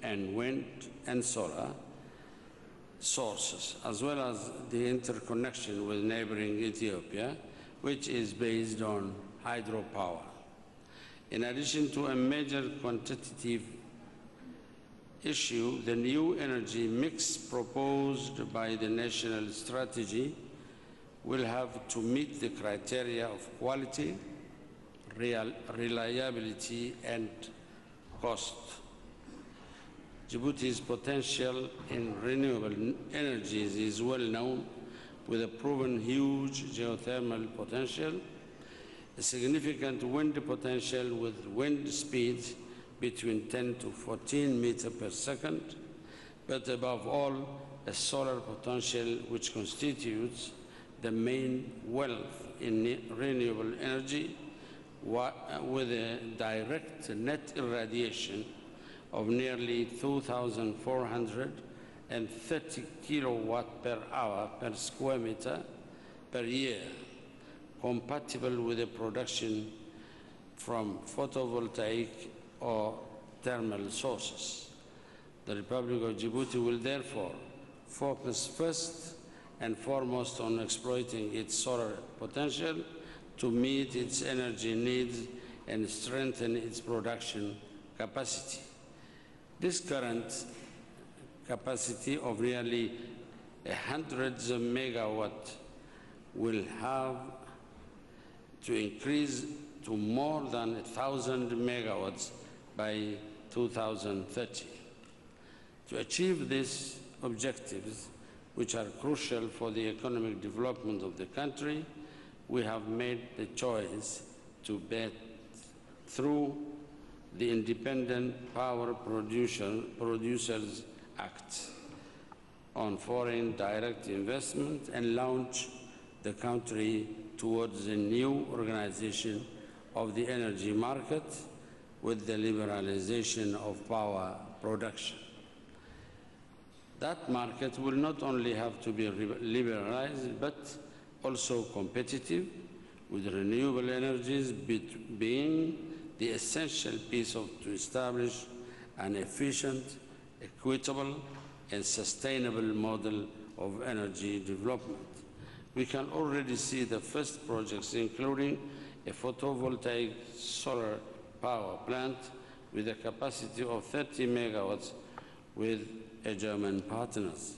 and wind and solar sources, as well as the interconnection with neighboring Ethiopia, which is based on hydropower. In addition to a major quantitative issue, the new energy mix proposed by the national strategy will have to meet the criteria of quality, reliability, and cost. Djibouti's potential in renewable energies is well known, with a proven huge geothermal potential, a significant wind potential with wind speeds between 10 to 14 meters per second, but above all, a solar potential which constitutes the main wealth in renewable energy, with a direct net irradiation of nearly 2,430 kilowatt per hour per square meter per year, compatible with the production from photovoltaic or thermal sources. The Republic of Djibouti will therefore focus first and foremost on exploiting its solar potential to meet its energy needs and strengthen its production capacity. This current capacity of nearly hundreds of megawatts will have to increase to more than 1,000 megawatts by 2030. To achieve these objectives, which are crucial for the economic development of the country, we have made the choice to bet through the Independent Power Producers Act on foreign direct investment and launch the country towards a new organization of the energy market with the liberalization of power production. That market will not only have to be liberalized, but also competitive, with renewable energies being the essential piece to establish an efficient, equitable, and sustainable model of energy development. We can already see the first projects, including a photovoltaic solar power plant with a capacity of 30 megawatts with a German partners.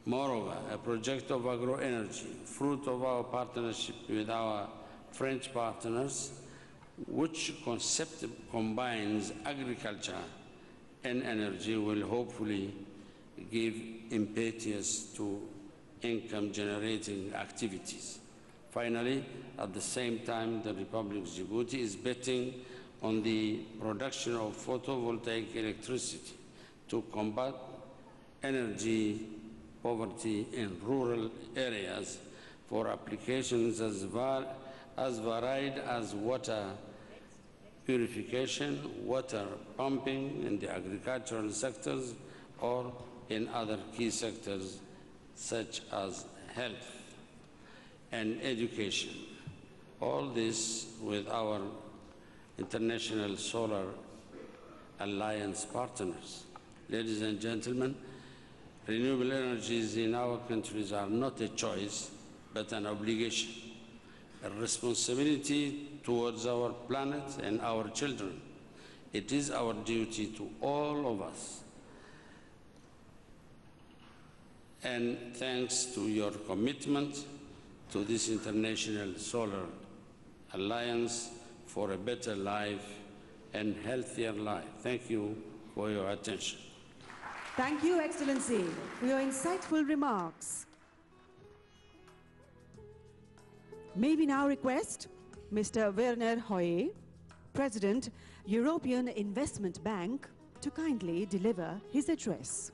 Moreover, a project of agro-energy, fruit of our partnership with our French partners, which concept combines agriculture and energy, will hopefully give impetus to income-generating activities. Finally, at the same time, the Republic of Djibouti is betting on the production of photovoltaic electricity to combat energy poverty in rural areas for applications as varied as water purification, water pumping in the agricultural sectors, or in other key sectors such as health and education. All this with our International Solar Alliance partners. Ladies and gentlemen, renewable energies in our countries are not a choice, but an obligation, a responsibility towards our planet and our children. It is our duty to all of us. And thanks to your commitment to this International Solar Alliance for a better life and healthier life. Thank you for your attention. Thank you, Excellency, for your insightful remarks. May we now request Mr. Werner Hoye, President, European Investment Bank, to kindly deliver his address.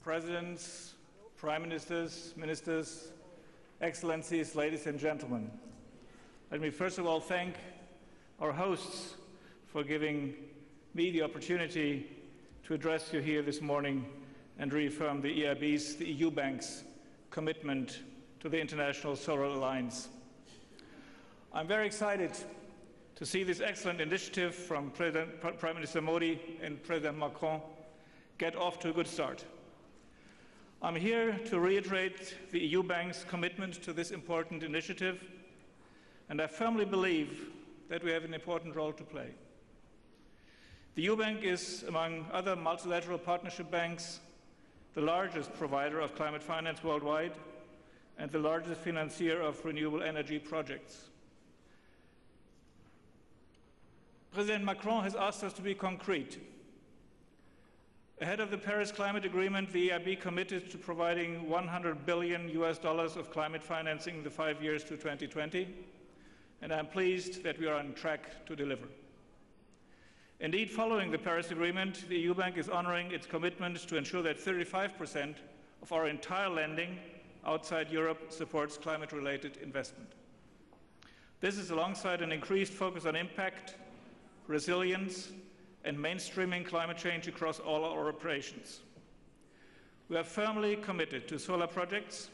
Presidents, Prime Ministers, Ministers, Excellencies, ladies and gentlemen. Let me first of all thank our hosts for giving me the opportunity to address you here this morning and reaffirm the EIB's, the EU Bank's, commitment to the International Solar Alliance. I'm very excited to see this excellent initiative from Prime Minister Modi and President Macron get off to a good start. I'm here to reiterate the EU Bank's commitment to this important initiative, and I firmly believe that we have an important role to play. The EU Bank is, among other multilateral partnership banks, the largest provider of climate finance worldwide and the largest financier of renewable energy projects. President Macron has asked us to be concrete. Ahead of the Paris Climate Agreement, the EIB committed to providing $100 billion of climate financing in the 5 years to 2020, and I'm pleased that we are on track to deliver. Indeed, following the Paris Agreement, the EU Bank is honoring its commitment to ensure that 35% of our entire lending outside Europe supports climate-related investment. This is alongside an increased focus on impact, resilience, and mainstreaming climate change across all our operations. We are firmly committed to solar projects,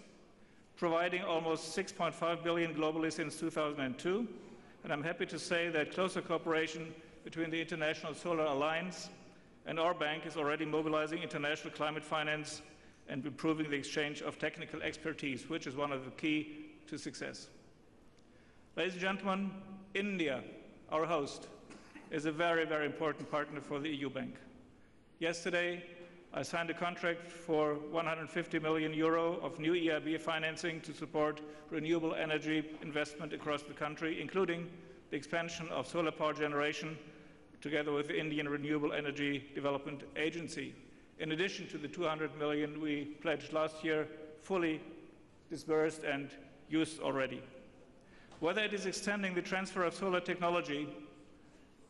providing almost $6.5 billion globally since 2002, and I'm happy to say that closer cooperation between the International Solar Alliance and our bank is already mobilizing international climate finance and improving the exchange of technical expertise, which is one of the key to success. Ladies and gentlemen, India, our host, is a very, very important partner for the EU Bank. Yesterday, I signed a contract for 150 million euro of new EIB financing to support renewable energy investment across the country, including the expansion of solar power generation together with the Indian Renewable Energy Development Agency. In addition to the 200 million we pledged last year, fully disbursed and used already. Whether it is extending the transfer of solar technology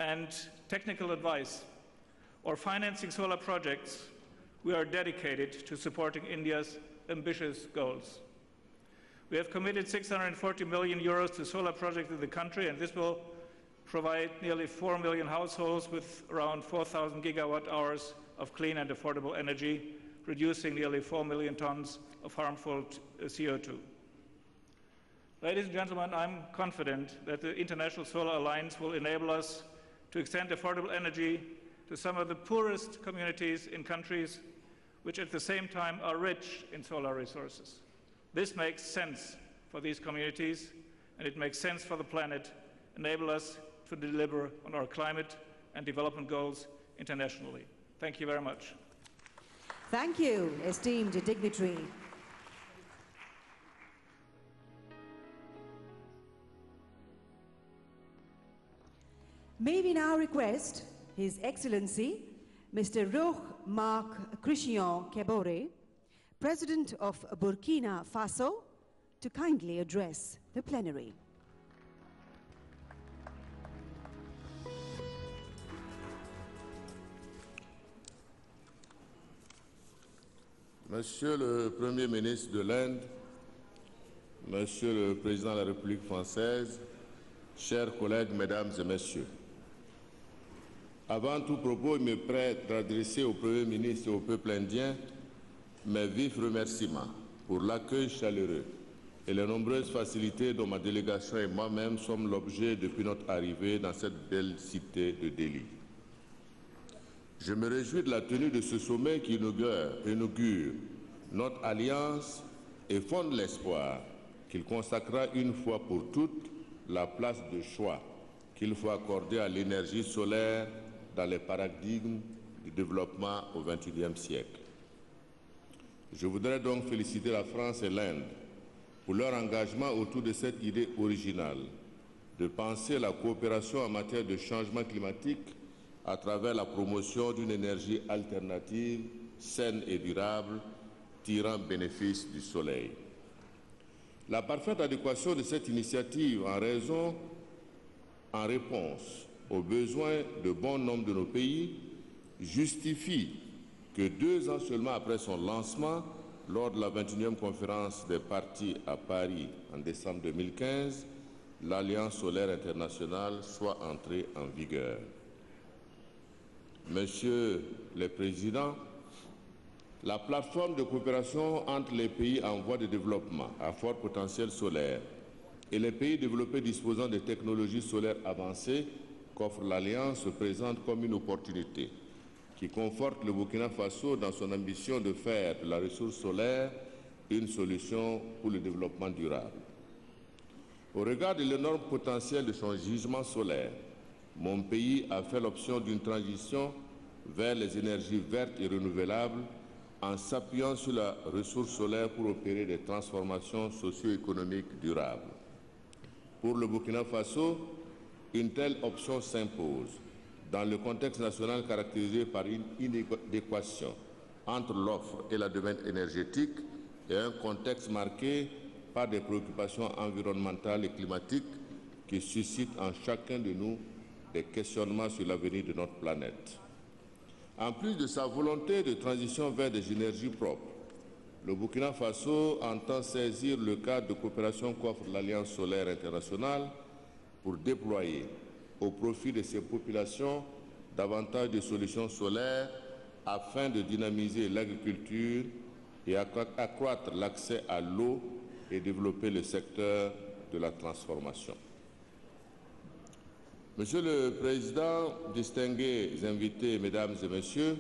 and technical advice or financing solar projects, we are dedicated to supporting India's ambitious goals. We have committed 640 million euros to solar projects in the country, and this will provide nearly 4 million households with around 4,000 gigawatt hours of clean and affordable energy, reducing nearly 4 million tons of harmful CO2. Ladies and gentlemen, I'm confident that the International Solar Alliance will enable us to extend affordable energy to some of the poorest communities in countries which at the same time are rich in solar resources. This makes sense for these communities, and it makes sense for the planet, enable us to deliver on our climate and development goals internationally. Thank you very much. Thank you, esteemed dignitary. May we now request His Excellency, Mr. Roch Marc Christian Kebore, President of Burkina Faso, to kindly address the plenary. Monsieur le Premier ministre de l'Inde, Monsieur le Président de la République française, chers collègues, Mesdames et Messieurs, avant tout propos, il me prête d'adresser au Premier ministre et au peuple indien mes vifs remerciements pour l'accueil chaleureux et les nombreuses facilités dont ma délégation et moi-même sommes l'objet depuis notre arrivée dans cette belle cité de Delhi. Je me réjouis de la tenue de ce sommet qui inaugure notre alliance et fonde l'espoir qu'il consacrera une fois pour toutes la place de choix qu'il faut accorder à l'énergie solaire dans les paradigmes du développement au XXIe siècle. Je voudrais donc féliciter la France et l'Inde pour leur engagement autour de cette idée originale de penser la coopération en matière de changement climatique à travers la promotion d'une énergie alternative, saine et durable, tirant bénéfice du soleil. La parfaite adéquation de cette initiative en réponse aux besoins de bon nombre de nos pays justifie que 2 ans seulement après son lancement, lors de la 21e conférence des partis à Paris en décembre 2015, l'Alliance solaire internationale soit entrée en vigueur. Monsieur le Président, la plateforme de coopération entre les pays en voie de développement à fort potentiel solaire et les pays développés disposant de technologies solaires avancées qu'offre l'Alliance se présente comme une opportunité qui conforte le Burkina Faso dans son ambition de faire de la ressource solaire une solution pour le développement durable. Au regard de l'énorme potentiel de son gisement solaire, mon pays a fait l'option d'une transition vers les énergies vertes et renouvelables en s'appuyant sur la ressource solaire pour opérer des transformations socio-économiques durables. Pour le Burkina Faso, une telle option s'impose dans le contexte national caractérisé par une inadéquation entre l'offre et la demande énergétique et un contexte marqué par des préoccupations environnementales et climatiques qui suscitent en chacun de nous des questionnements sur l'avenir de notre planète. En plus de sa volonté de transition vers des énergies propres, le Burkina Faso entend saisir le cadre de coopération qu'offre l'Alliance solaire internationale pour déployer au profit de ses populations davantage de solutions solaires afin de dynamiser l'agriculture et accroître l'accès à l'eau et développer le secteur de la transformation. Monsieur le Président, distingués invités, Mesdames et Messieurs,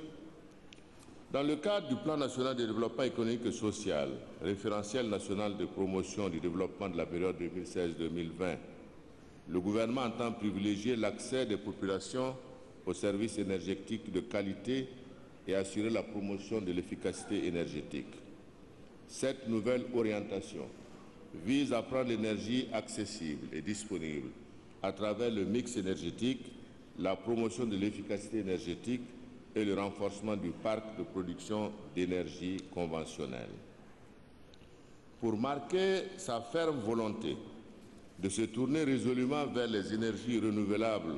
dans le cadre du Plan national de développement économique et social, référentiel national de promotion du développement de la période 2016-2020, le gouvernement entend privilégier l'accès des populations aux services énergétiques de qualité et assurer la promotion de l'efficacité énergétique. Cette nouvelle orientation vise à prendre l'énergie accessible et disponible à travers le mix énergétique, la promotion de l'efficacité énergétique et le renforcement du parc de production d'énergie conventionnelle. Pour marquer sa ferme volonté de se tourner résolument vers les énergies renouvelables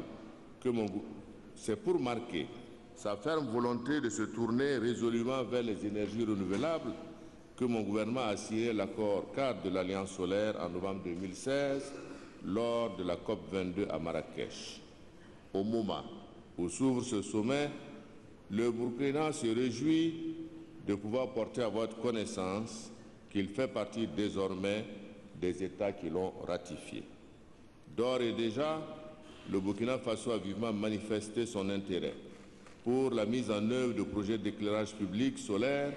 c'est pour marquer sa ferme volonté de se tourner résolument vers les énergies renouvelables que mon gouvernement a signé l'accord cadre de l'Alliance solaire en novembre 2016 lors de la COP22 à Marrakech. Au moment où s'ouvre ce sommet, le Burkina se réjouit de pouvoir porter à votre connaissance qu'il fait partie désormais des États qui l'ont ratifié. D'ores et déjà, le Burkina Faso a vivement manifesté son intérêt pour la mise en œuvre de projets d'éclairage public solaire,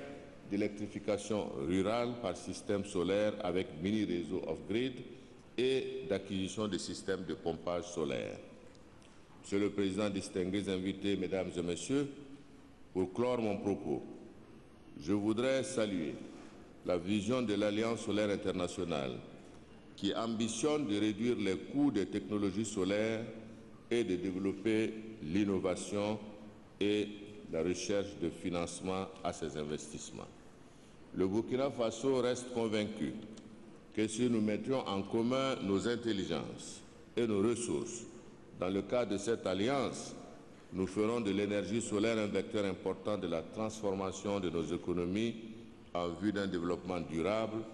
d'électrification rurale par système solaire avec mini-réseau off-grid et d'acquisition de systèmes de pompage solaire. Monsieur le Président, distingués invités, Mesdames et Messieurs, pour clore mon propos, je voudrais saluer la vision de l'Alliance solaire internationale qui ambitionne de réduire les coûts des technologies solaires et de développer l'innovation et la recherche de financement à ces investissements. Le Burkina Faso reste convaincu que si nous mettions en commun nos intelligences et nos ressources dans le cadre de cette alliance, nous ferons de l'énergie solaire un vecteur important de la transformation de nos économies en vue d'un développement durable,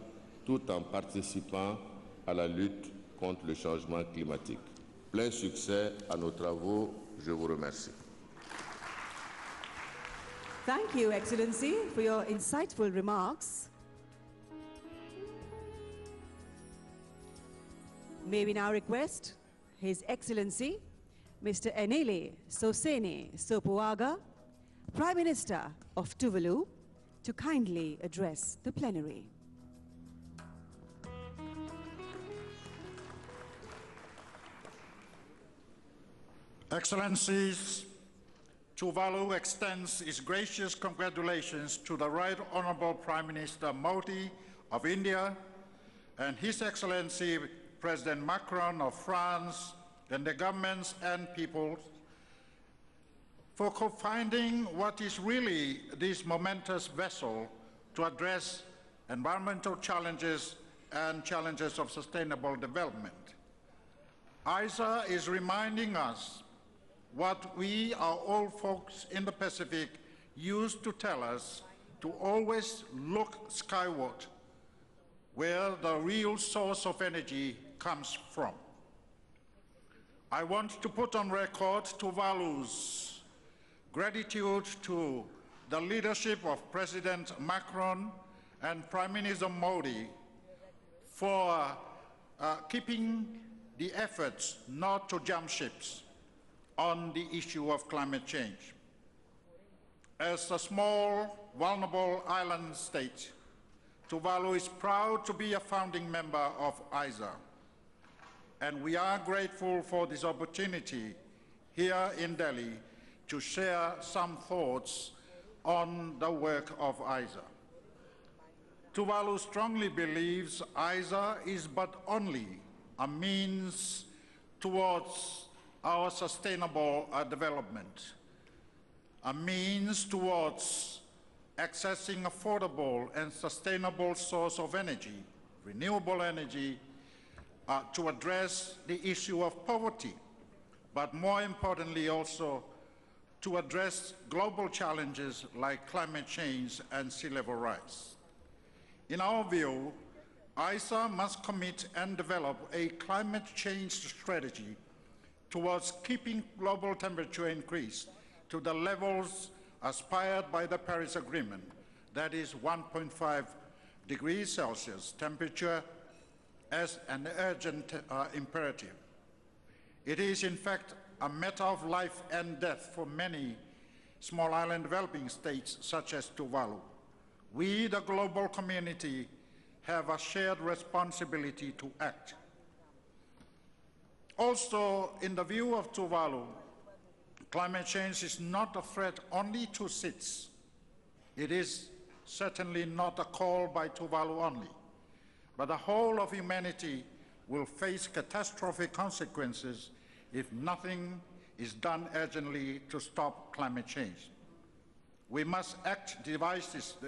tout en participant à la lutte contre le changement climatique. Plein succès à nos travaux. Je vous remercie. Thank you, Excellency, for your insightful remarks. May we now request His Excellency, Mr. Enele Sosene Sopoaga, Prime Minister of Tuvalu, to kindly address the plenary. Excellencies, Tuvalu extends its gracious congratulations to the Right Honourable Prime Minister Modi of India and His Excellency President Macron of France and the governments and peoples for co-founding what is really this momentous vessel to address environmental challenges and challenges of sustainable development. ISA is reminding us what we, our old folks in the Pacific, used to tell us, to always look skyward, where the real source of energy comes from. I want to put on record Tuvalu's gratitude to the leadership of President Macron and Prime Minister Modi for keeping the efforts not to jump ships on the issue of climate change. As a small, vulnerable island state, Tuvalu is proud to be a founding member of ISA, and we are grateful for this opportunity here in Delhi to share some thoughts on the work of ISA. Tuvalu strongly believes ISA is but only a means towards our sustainable development, a means towards accessing affordable and sustainable source of energy, renewable energy, to address the issue of poverty, but more importantly also to address global challenges like climate change and sea level rise. In our view, ISA must commit and develop a climate change strategy towards keeping global temperature increase to the levels aspired by the Paris Agreement, that is 1.5 degrees Celsius temperature, as an urgent imperative. It is in fact a matter of life and death for many small island developing states such as Tuvalu. We, the global community, have a shared responsibility to act. Also, in the view of Tuvalu, climate change is not a threat only to SIDS. It is certainly not a call by Tuvalu only, but the whole of humanity will face catastrophic consequences if nothing is done urgently to stop climate change. We must act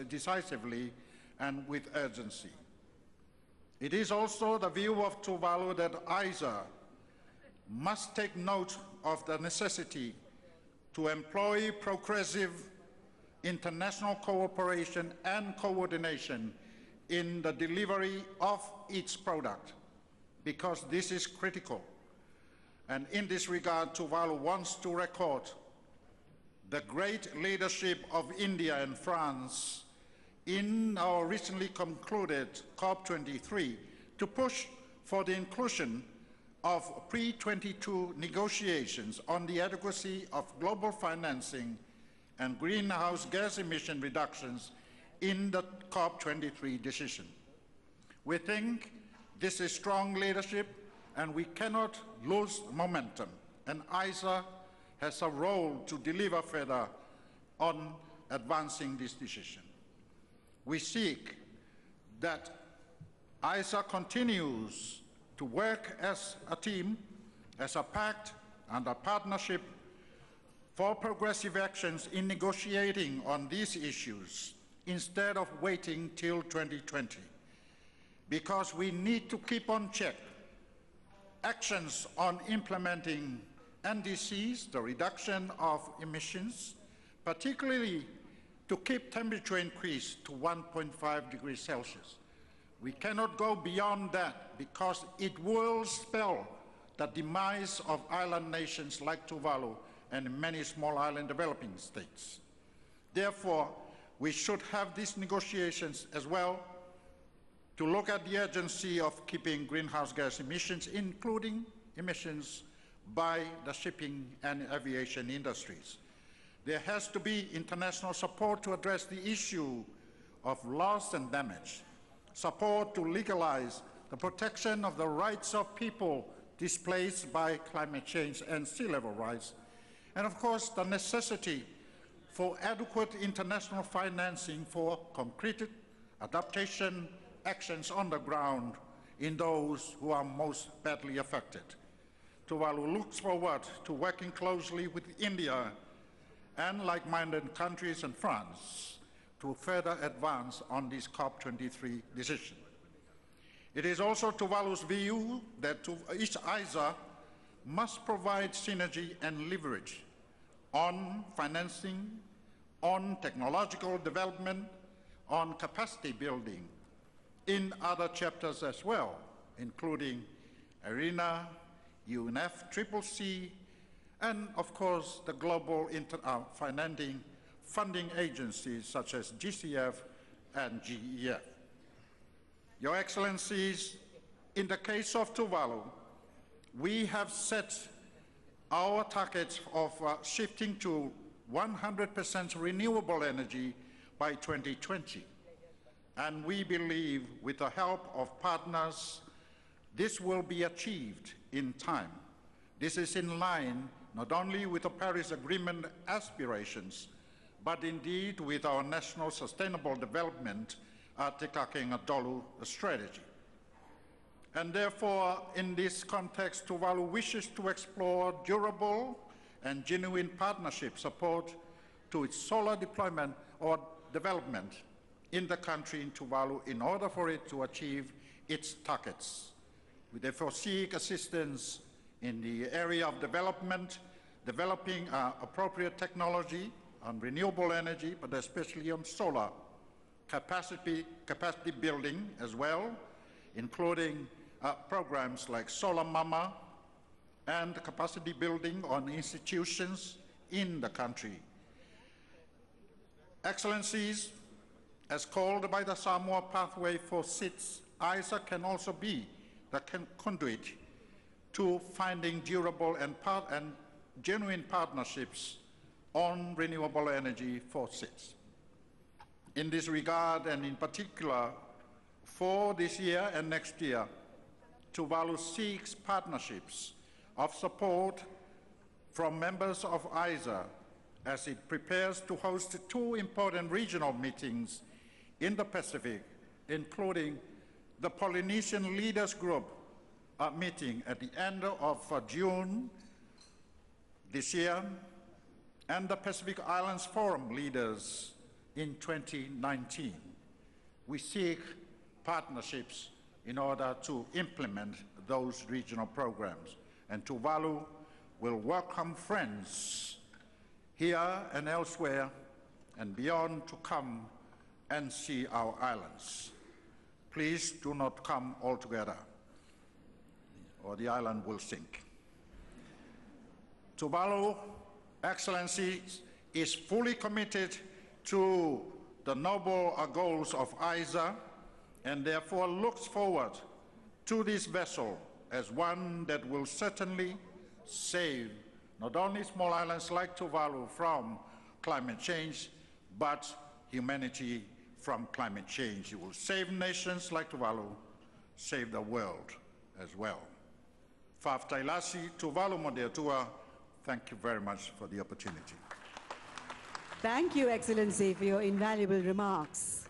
decisively and with urgency. It is also the view of Tuvalu that ISA must take note of the necessity to employ progressive international cooperation and coordination in the delivery of its product, because this is critical. And in this regard, Tuvalu wants to record the great leadership of India and France in our recently concluded COP23 to push for the inclusion of pre-22 negotiations on the adequacy of global financing and greenhouse gas emission reductions in the COP23 decision. We think this is strong leadership and we cannot lose momentum, and ISA has a role to deliver further on advancing this decision. We seek that ISA continues to work as a team, as a pact and a partnership for progressive actions in negotiating on these issues instead of waiting till 2020, because we need to keep on check actions on implementing NDCs, the reduction of emissions, particularly to keep temperature increase to 1.5 degrees Celsius. We cannot go beyond that because it will spell the demise of island nations like Tuvalu and many small island developing states. Therefore, we should have these negotiations as well to look at the urgency of keeping greenhouse gas emissions, including emissions by the shipping and aviation industries. There has to be international support to address the issue of loss and damage, support to legalize the protection of the rights of people displaced by climate change and sea level rise, and of course the necessity for adequate international financing for concrete adaptation actions on the ground in those who are most badly affected. Tuvalu looks forward to working closely with India and like-minded countries and France to further advance on this COP23 decision. It is also Tuvalu's view that each ISA must provide synergy and leverage on financing, on technological development, on capacity building in other chapters as well, including ARENA, UNFCCC, and of course the global funding agencies such as GCF and GEF. Your Excellencies, in the case of Tuvalu, we have set our targets of shifting to 100% renewable energy by 2020. And we believe with the help of partners, this will be achieved in time. This is in line not only with the Paris Agreement aspirations, but indeed with our National Sustainable Development Tekakeng-Adolu strategy. And therefore, in this context, Tuvalu wishes to explore durable and genuine partnership support to its solar deployment or development in the country in Tuvalu in order for it to achieve its targets. We therefore seek assistance in the area of development, developing appropriate technology on renewable energy, but especially on solar, capacity building as well, including programs like Solar Mama and capacity building on institutions in the country. Excellencies, as called by the Samoa Pathway for SITS, ISA can also be the conduit to finding durable and genuine partnerships on renewable energy for SITS. In this regard, and in particular for this year and next year, Tuvalu seeks partnerships of support from members of ISA as it prepares to host two important regional meetings in the Pacific, including the Polynesian Leaders Group meeting at the end of June this year, and the Pacific Islands Forum leaders in 2019. We seek partnerships in order to implement those regional programs. And Tuvalu will welcome friends here and elsewhere and beyond to come and see our islands. Please do not come altogether. or the island will sink. Tuvalu, Excellency, is fully committed to the noble goals of ISA and therefore looks forward to this vessel as one that will certainly save not only small islands like Tuvalu from climate change, but humanity from climate change. It will save nations like Tuvalu, save the world as well. Faf Tailasi, Tuvalu Modeatua, thank you very much for the opportunity. Thank you, Excellency, for your invaluable remarks.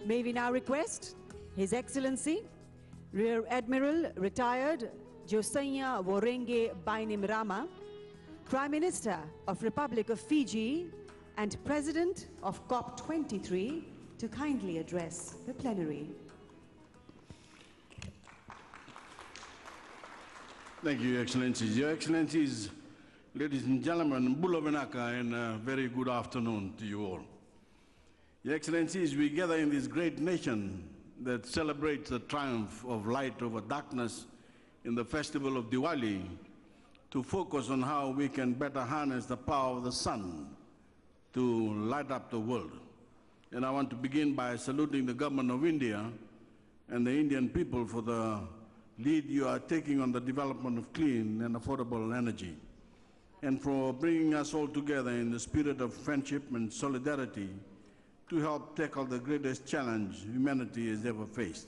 May we now request His Excellency, Rear Admiral, retired Josiah Worenge Bainimarama, Prime Minister of Republic of Fiji and President of COP23, to kindly address the plenary. Thank you, Your Excellencies. Your Excellencies, ladies and gentlemen, Bulavanaka, and a very good afternoon to you all. Your Excellencies, we gather in this great nation that celebrates the triumph of light over darkness in the festival of Diwali to focus on how we can better harness the power of the sun to light up the world. And I want to begin by saluting the government of India and the Indian people for the lead you are taking on the development of clean and affordable energy, and for bringing us all together in the spirit of friendship and solidarity to help tackle the greatest challenge humanity has ever faced.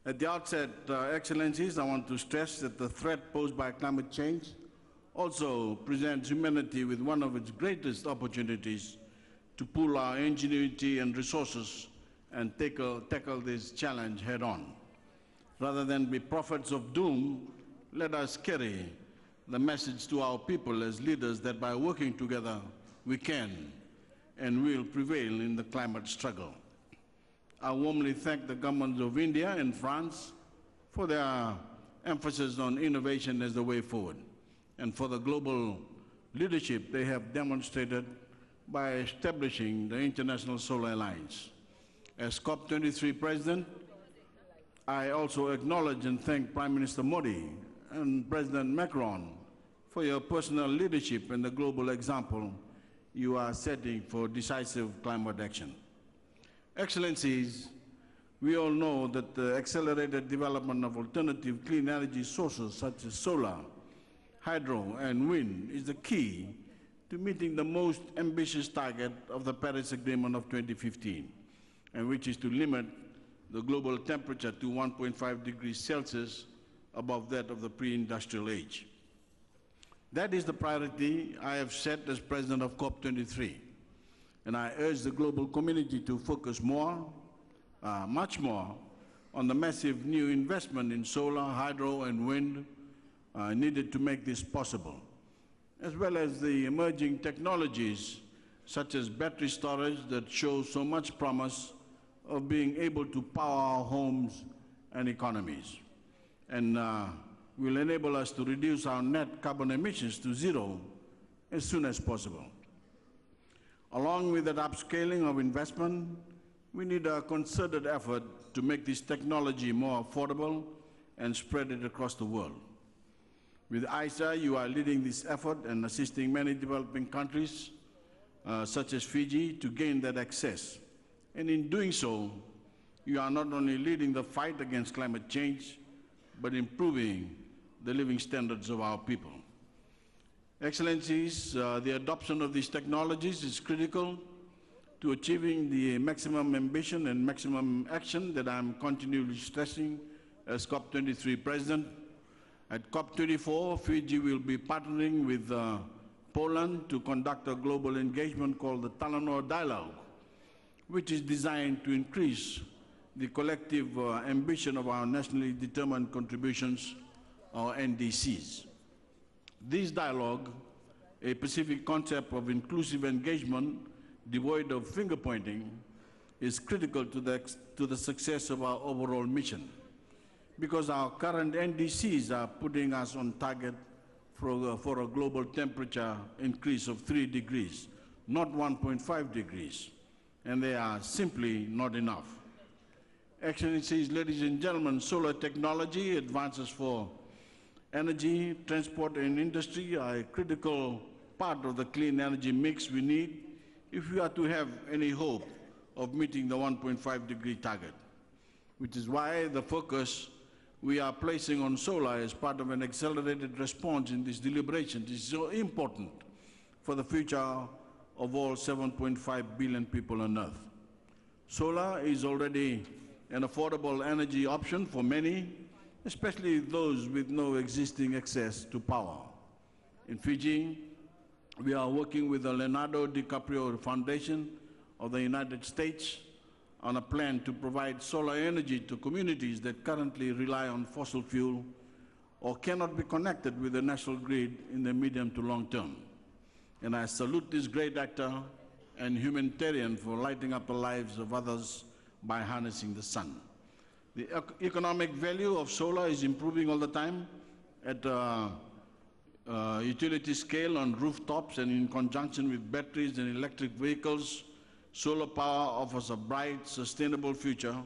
At the outset, Excellencies, I want to stress that the threat posed by climate change also presents humanity with one of its greatest opportunities to pool our ingenuity and resources and tackle this challenge head on. Rather than be prophets of doom, let us carry the message to our people as leaders that by working together, we can and will prevail in the climate struggle. I warmly thank the governments of India and France for their emphasis on innovation as the way forward, and for the global leadership they have demonstrated by establishing the International Solar Alliance. As COP23 President, I also acknowledge and thank Prime Minister Modi and President Macron for your personal leadership and the global example you are setting for decisive climate action. Excellencies, we all know that the accelerated development of alternative clean energy sources such as solar, hydro, and wind is the key to meeting the most ambitious target of the Paris Agreement of 2015, and which is to limit the global temperature to 1.5 degrees Celsius above that of the pre-industrial age. That is the priority I have set as President of COP23, and I urge the global community to focus more, much more, on the massive new investment in solar, hydro, and wind needed to make this possible, as well as the emerging technologies such as battery storage that show so much promise of being able to power our homes and economies, and will enable us to reduce our net carbon emissions to zero as soon as possible. Along with that upscaling of investment, we need a concerted effort to make this technology more affordable and spread it across the world. With ISA, you are leading this effort and assisting many developing countries, such as Fiji, to gain that access. And in doing so, you are not only leading the fight against climate change, but improving the living standards of our people. Excellencies, the adoption of these technologies is critical to achieving the maximum ambition and maximum action that I'm continually stressing as COP23 President. At COP24, Fiji will be partnering with Poland to conduct a global engagement called the Talanoa Dialogue, which is designed to increase the collective ambition of our nationally determined contributions, or NDCs. This dialogue, a specific concept of inclusive engagement devoid of finger-pointing, is critical to the success of our overall mission, because our current NDCs are putting us on target for a global temperature increase of 3 degrees, not 1.5 degrees, and they are simply not enough. Excellencies, ladies and gentlemen, solar technology, advances for energy, transport, and industry are a critical part of the clean energy mix we need if we are to have any hope of meeting the 1.5-degree target, which is why the focus we are placing on solar as part of an accelerated response in this deliberation is so important for the future of all 7.5 billion people on Earth. Solar is already an affordable energy option for many, especially those with no existing access to power. In Fiji, we are working with the Leonardo DiCaprio Foundation of the United States on a plan to provide solar energy to communities that currently rely on fossil fuel or cannot be connected with the national grid in the medium to long term. And I salute this great actor and humanitarian for lighting up the lives of others by harnessing the sun. The economic value of solar is improving all the time at utility scale on rooftops, and in conjunction with batteries and electric vehicles, solar power offers a bright, sustainable future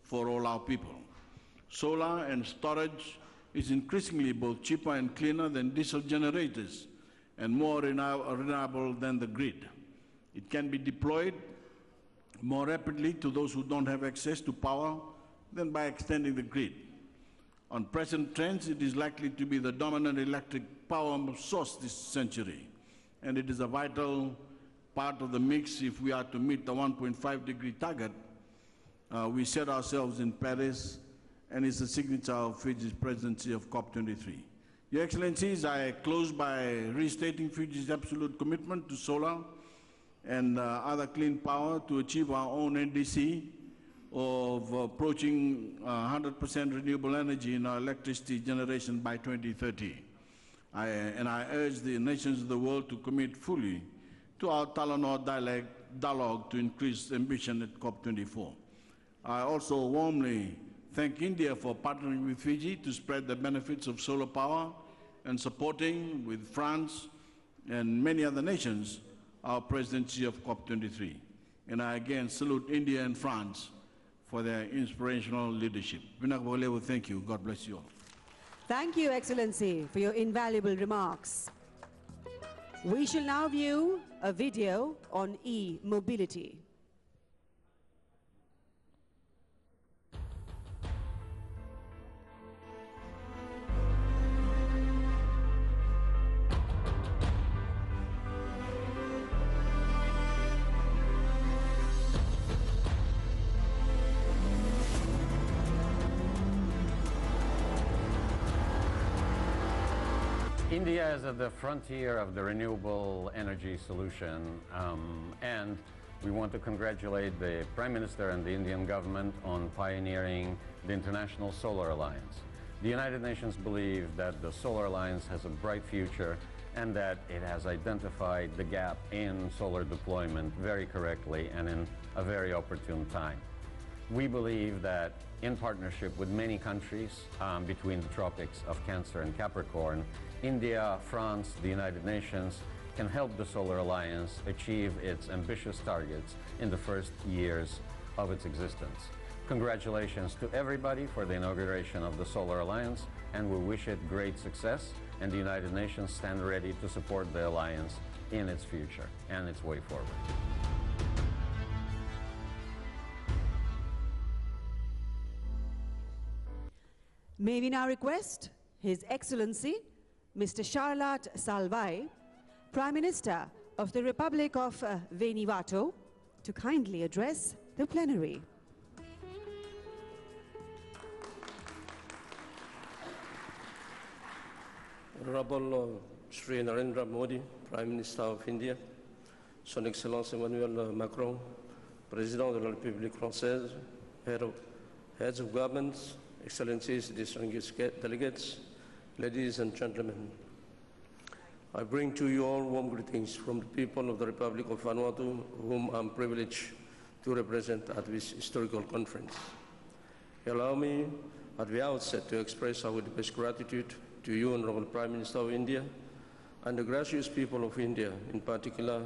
for all our people. Solar and storage is increasingly both cheaper and cleaner than diesel generators and more reliable than the grid. It can be deployed more rapidly to those who don't have access to power than by extending the grid. On present trends, it is likely to be the dominant electric power source this century, and it is a vital part of the mix if we are to meet the 1.5-degree target we set ourselves in Paris, and is the signature of Fiji's presidency of COP23. Your Excellencies, I close by restating Fiji's absolute commitment to solar and other clean power to achieve our own NDC of approaching 100% renewable energy in our electricity generation by 2030. I urge the nations of the world to commit fully to our Talanoa dialogue to increase ambition at COP24. I also warmly thank India for partnering with Fiji to spread the benefits of solar power and supporting, with France and many other nations, our presidency of COP23. And I again salute India and France for their inspirational leadership. Thank you. God bless you all. Thank you, Excellency, for your invaluable remarks. We shall now view a video on e-mobility. India is at the frontier of the renewable energy solution, and we want to congratulate the Prime Minister and the Indian government on pioneering the International Solar Alliance. The United Nations believe that the Solar Alliance has a bright future and that it has identified the gap in solar deployment very correctly and in a very opportune time. We believe that in partnership with many countries between the tropics of Cancer and Capricorn, India, France, the United Nations can help the Solar Alliance achieve its ambitious targets in the first years of its existence. Congratulations to everybody for the inauguration of the Solar Alliance, and we wish it great success, and the United Nations stand ready to support the Alliance in its future and its way forward. May we now request His Excellency, Mr. Charlotte Salvai, Prime Minister of the Republic of Vanuatu, to kindly address the plenary. Honorable Sri Narendra Modi, Prime Minister of India, Son Excellence Emmanuel Macron, President de la République Française, heads of governments, Excellencies, distinguished delegates, ladies and gentlemen, I bring to you all warm greetings from the people of the Republic of Vanuatu, whom I'm privileged to represent at this historical conference. Allow me at the outset to express our deepest gratitude to you, Honorable Prime Minister of India, and the gracious people of India, in particular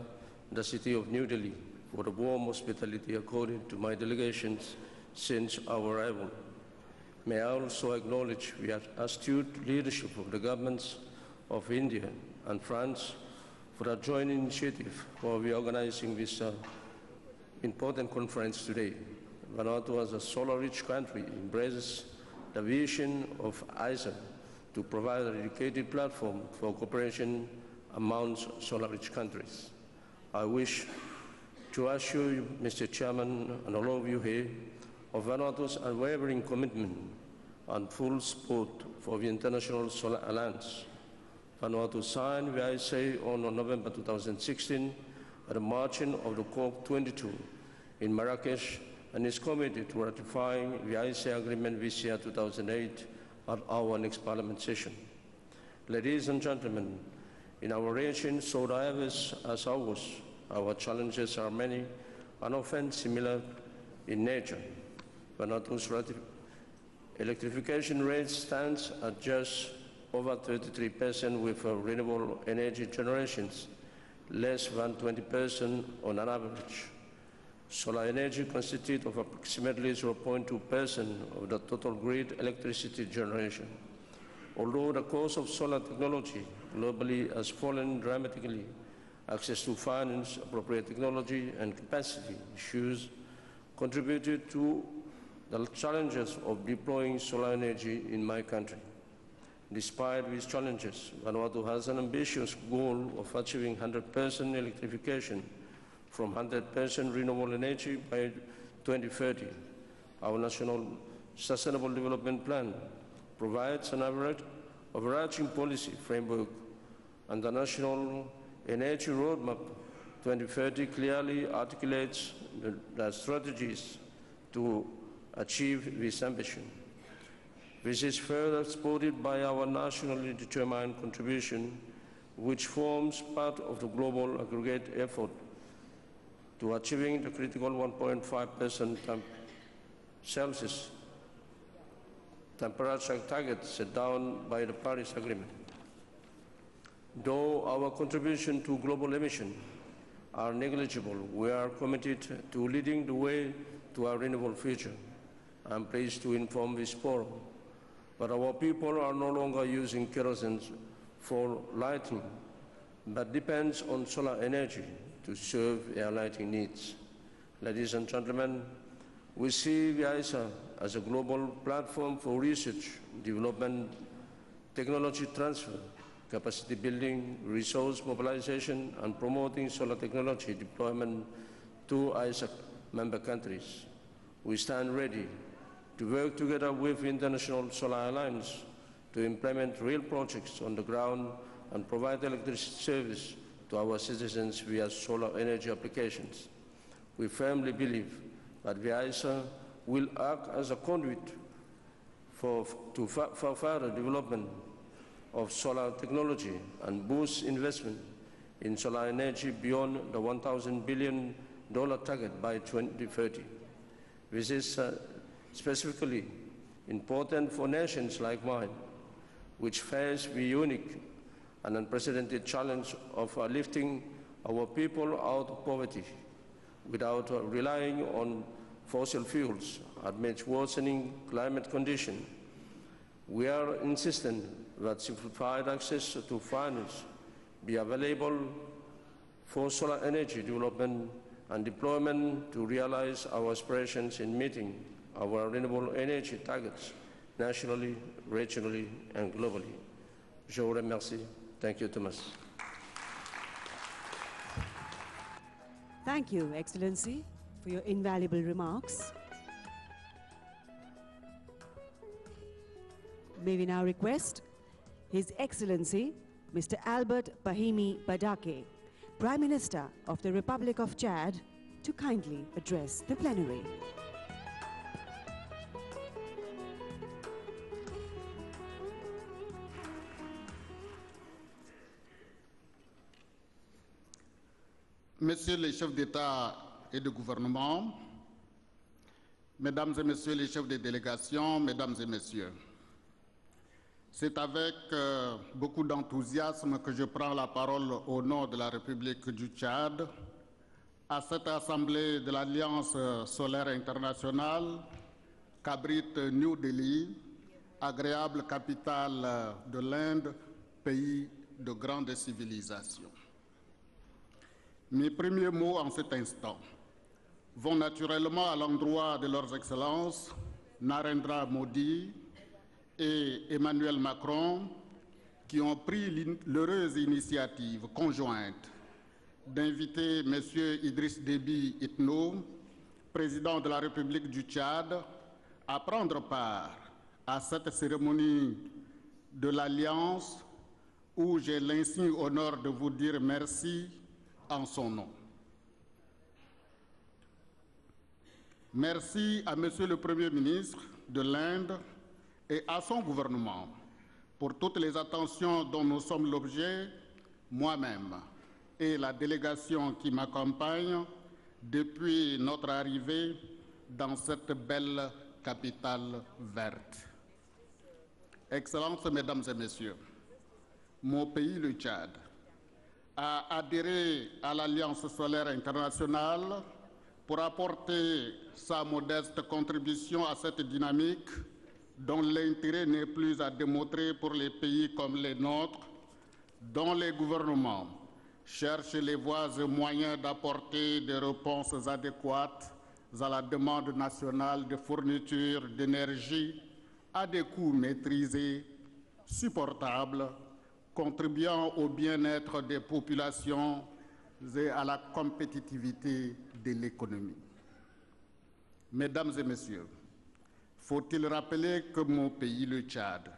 the city of New Delhi, for the warm hospitality accorded to my delegations since our arrival. May I also acknowledge the astute leadership of the governments of India and France for their joint initiative for reorganizing this important conference today. Vanuatu, as a solar-rich country, embraces the vision of ISA to provide a dedicated platform for cooperation amongst solar-rich countries. I wish to assure you, Mr. Chairman, and all of you here, of Vanuatu's unwavering commitment and full support for the International Solar Alliance. Vanuatu signed the ISA on November 2016 at the margin of the COP22 in Marrakesh and is committed to ratifying the ISA agreement this year, 2008, at our next Parliament session. Ladies and gentlemen, in our region so diverse as ours, our challenges are many and often similar in nature. Vanuatu's electrification rate stands at just over 33% with renewable energy generations, less than 20% on an average. Solar energy constitutes of approximately 0.2% of the total grid electricity generation. Although the cost of solar technology globally has fallen dramatically, access to finance, appropriate technology, and capacity issues contributed to the challenges of deploying solar energy in my country. Despite these challenges, Vanuatu has an ambitious goal of achieving 100% electrification from 100% renewable energy by 2030. Our National Sustainable Development Plan provides an overarching policy framework, and the National Energy Roadmap 2030 clearly articulates the strategies to achieve this ambition. This is further supported by our nationally determined contribution, which forms part of the global aggregate effort to achieving the critical 1.5% Celsius temperature target set down by the Paris Agreement. Though our contribution to global emissions are negligible, we are committed to leading the way to a renewable future. I am pleased to inform this forum that our people are no longer using kerosene for lighting, but depends on solar energy to serve their lighting needs. Ladies and gentlemen, we see the ISA as a global platform for research, development, technology transfer, capacity building, resource mobilization, and promoting solar technology deployment to ISA member countries. We stand ready to work together with the International Solar Alliance to implement real projects on the ground and provide electricity service to our citizens via solar energy applications. We firmly believe that the ISA will act as a conduit for further development of solar technology and boost investment in solar energy beyond the $1,000 billion target by 2030. This is specifically important for nations like mine, which face the unique and unprecedented challenge of lifting our people out of poverty without relying on fossil fuels amidst worsening climate conditions. We are insistent that simplified access to finance be available for solar energy development and deployment to realize our aspirations in meeting our renewable energy targets nationally, regionally, and globally. Je vous remercie. Thank you, Thomas. Thank you, Excellency, for your invaluable remarks. May we now request His Excellency, Mr. Albert Bahimi Badake, Prime Minister of the Republic of Chad, to kindly address the plenary. Messieurs les chefs d'État et de gouvernement, Mesdames et Messieurs les chefs de délégation, Mesdames et Messieurs, c'est avec beaucoup d'enthousiasme que je prends la parole au nom de la République du Tchad à cette Assemblée de l'Alliance solaire internationale qu'abrite New Delhi, agréable capitale de l'Inde, pays de grande civilisation. Mes premiers mots en cet instant vont naturellement à l'endroit de leurs excellences Narendra Modi et Emmanuel Macron, qui ont pris l'heureuse initiative conjointe d'inviter M. Idriss Déby Itno, président de la République du Tchad, à prendre part à cette cérémonie de l'Alliance où j'ai l'insigne honneur de vous dire merci en son nom. Merci à Monsieur le Premier ministre de l'Inde et à son gouvernement pour toutes les attentions dont nous sommes l'objet, moi-même et la délégation qui m'accompagne depuis notre arrivée dans cette belle capitale verte. Excellences, Mesdames et Messieurs, mon pays, le Tchad, a adhéré à l'Alliance solaire internationale pour apporter sa modeste contribution à cette dynamique dont l'intérêt n'est plus à démontrer pour les pays comme les nôtres, dont les gouvernements cherchent les voies et moyens d'apporter des réponses adéquates à la demande nationale de fourniture d'énergie à des coûts maîtrisés, supportables, contribuant au bien-être des populations et à la compétitivité de l'économie. Mesdames et Messieurs, faut-il rappeler que mon pays, le Tchad,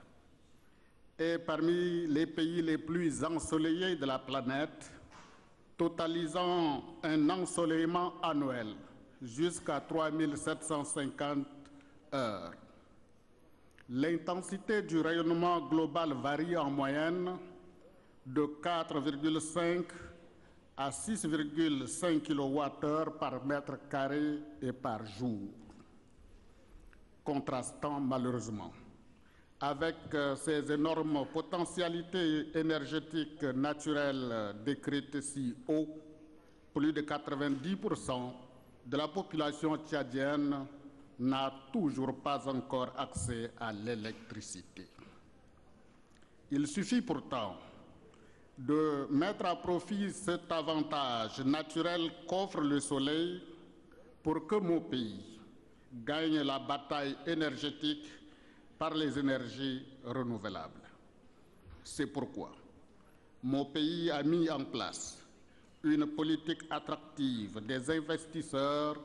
est parmi les pays les plus ensoleillés de la planète, totalisant un ensoleillement annuel jusqu'à 3750 heures. L'intensité du rayonnement global varie en moyenne de 4,5 à 6,5 kWh par mètre carré et par jour, contrastant malheureusement avec ces énormes potentialités énergétiques naturelles décrites si haut. Plus de 90% de la population tchadienne n'a toujours pas encore accès à l'électricité. Il suffit pourtant de mettre à profit cet avantage naturel qu'offre le soleil pour que mon pays gagne la bataille énergétique par les énergies renouvelables. C'est pourquoi mon pays a mis en place une politique attractive des investisseurs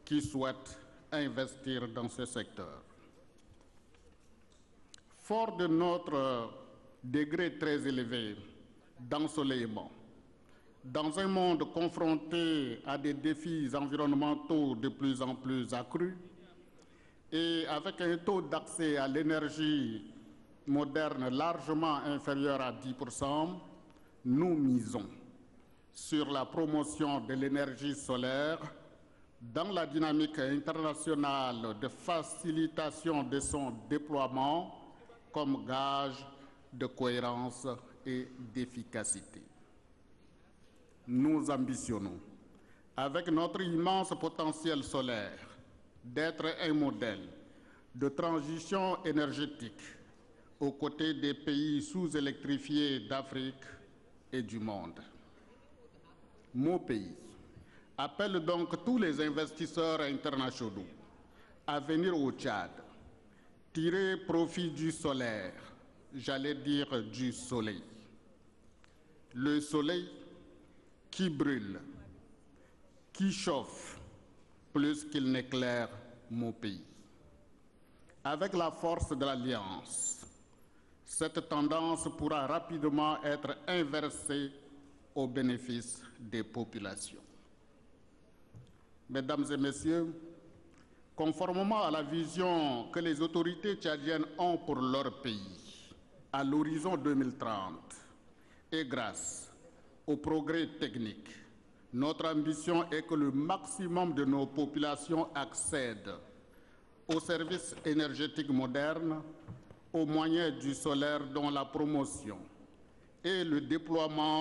qui souhaitent investir dans ce secteur. Fort de notre degré très élevé d'ensoleillement, dans un monde confronté à des défis environnementaux de plus en plus accrus et avec un taux d'accès à l'énergie moderne largement inférieur à 10%, nous misons sur la promotion de l'énergie solaire dans la dynamique internationale de facilitation de son déploiement comme gage de cohérence et d'efficacité. Nous ambitionnons, avec notre immense potentiel solaire, d'être un modèle de transition énergétique aux côtés des pays sous-électrifiés d'Afrique et du monde. Mon pays appelle donc tous les investisseurs internationaux à venir au Tchad, tirer profit du solaire, j'allais dire du soleil. Le soleil qui brûle, qui chauffe plus qu'il n'éclaire mon pays. Avec la force de l'Alliance, cette tendance pourra rapidement être inversée au bénéfice des populations. Mesdames et Messieurs, conformément à la vision que les autorités tchadiennes ont pour leur pays à l'horizon 2030 et grâce au progrès technique, notre ambition est que le maximum de nos populations accèdent aux services énergétiques modernes, aux moyens du solaire dont la promotion et le déploiement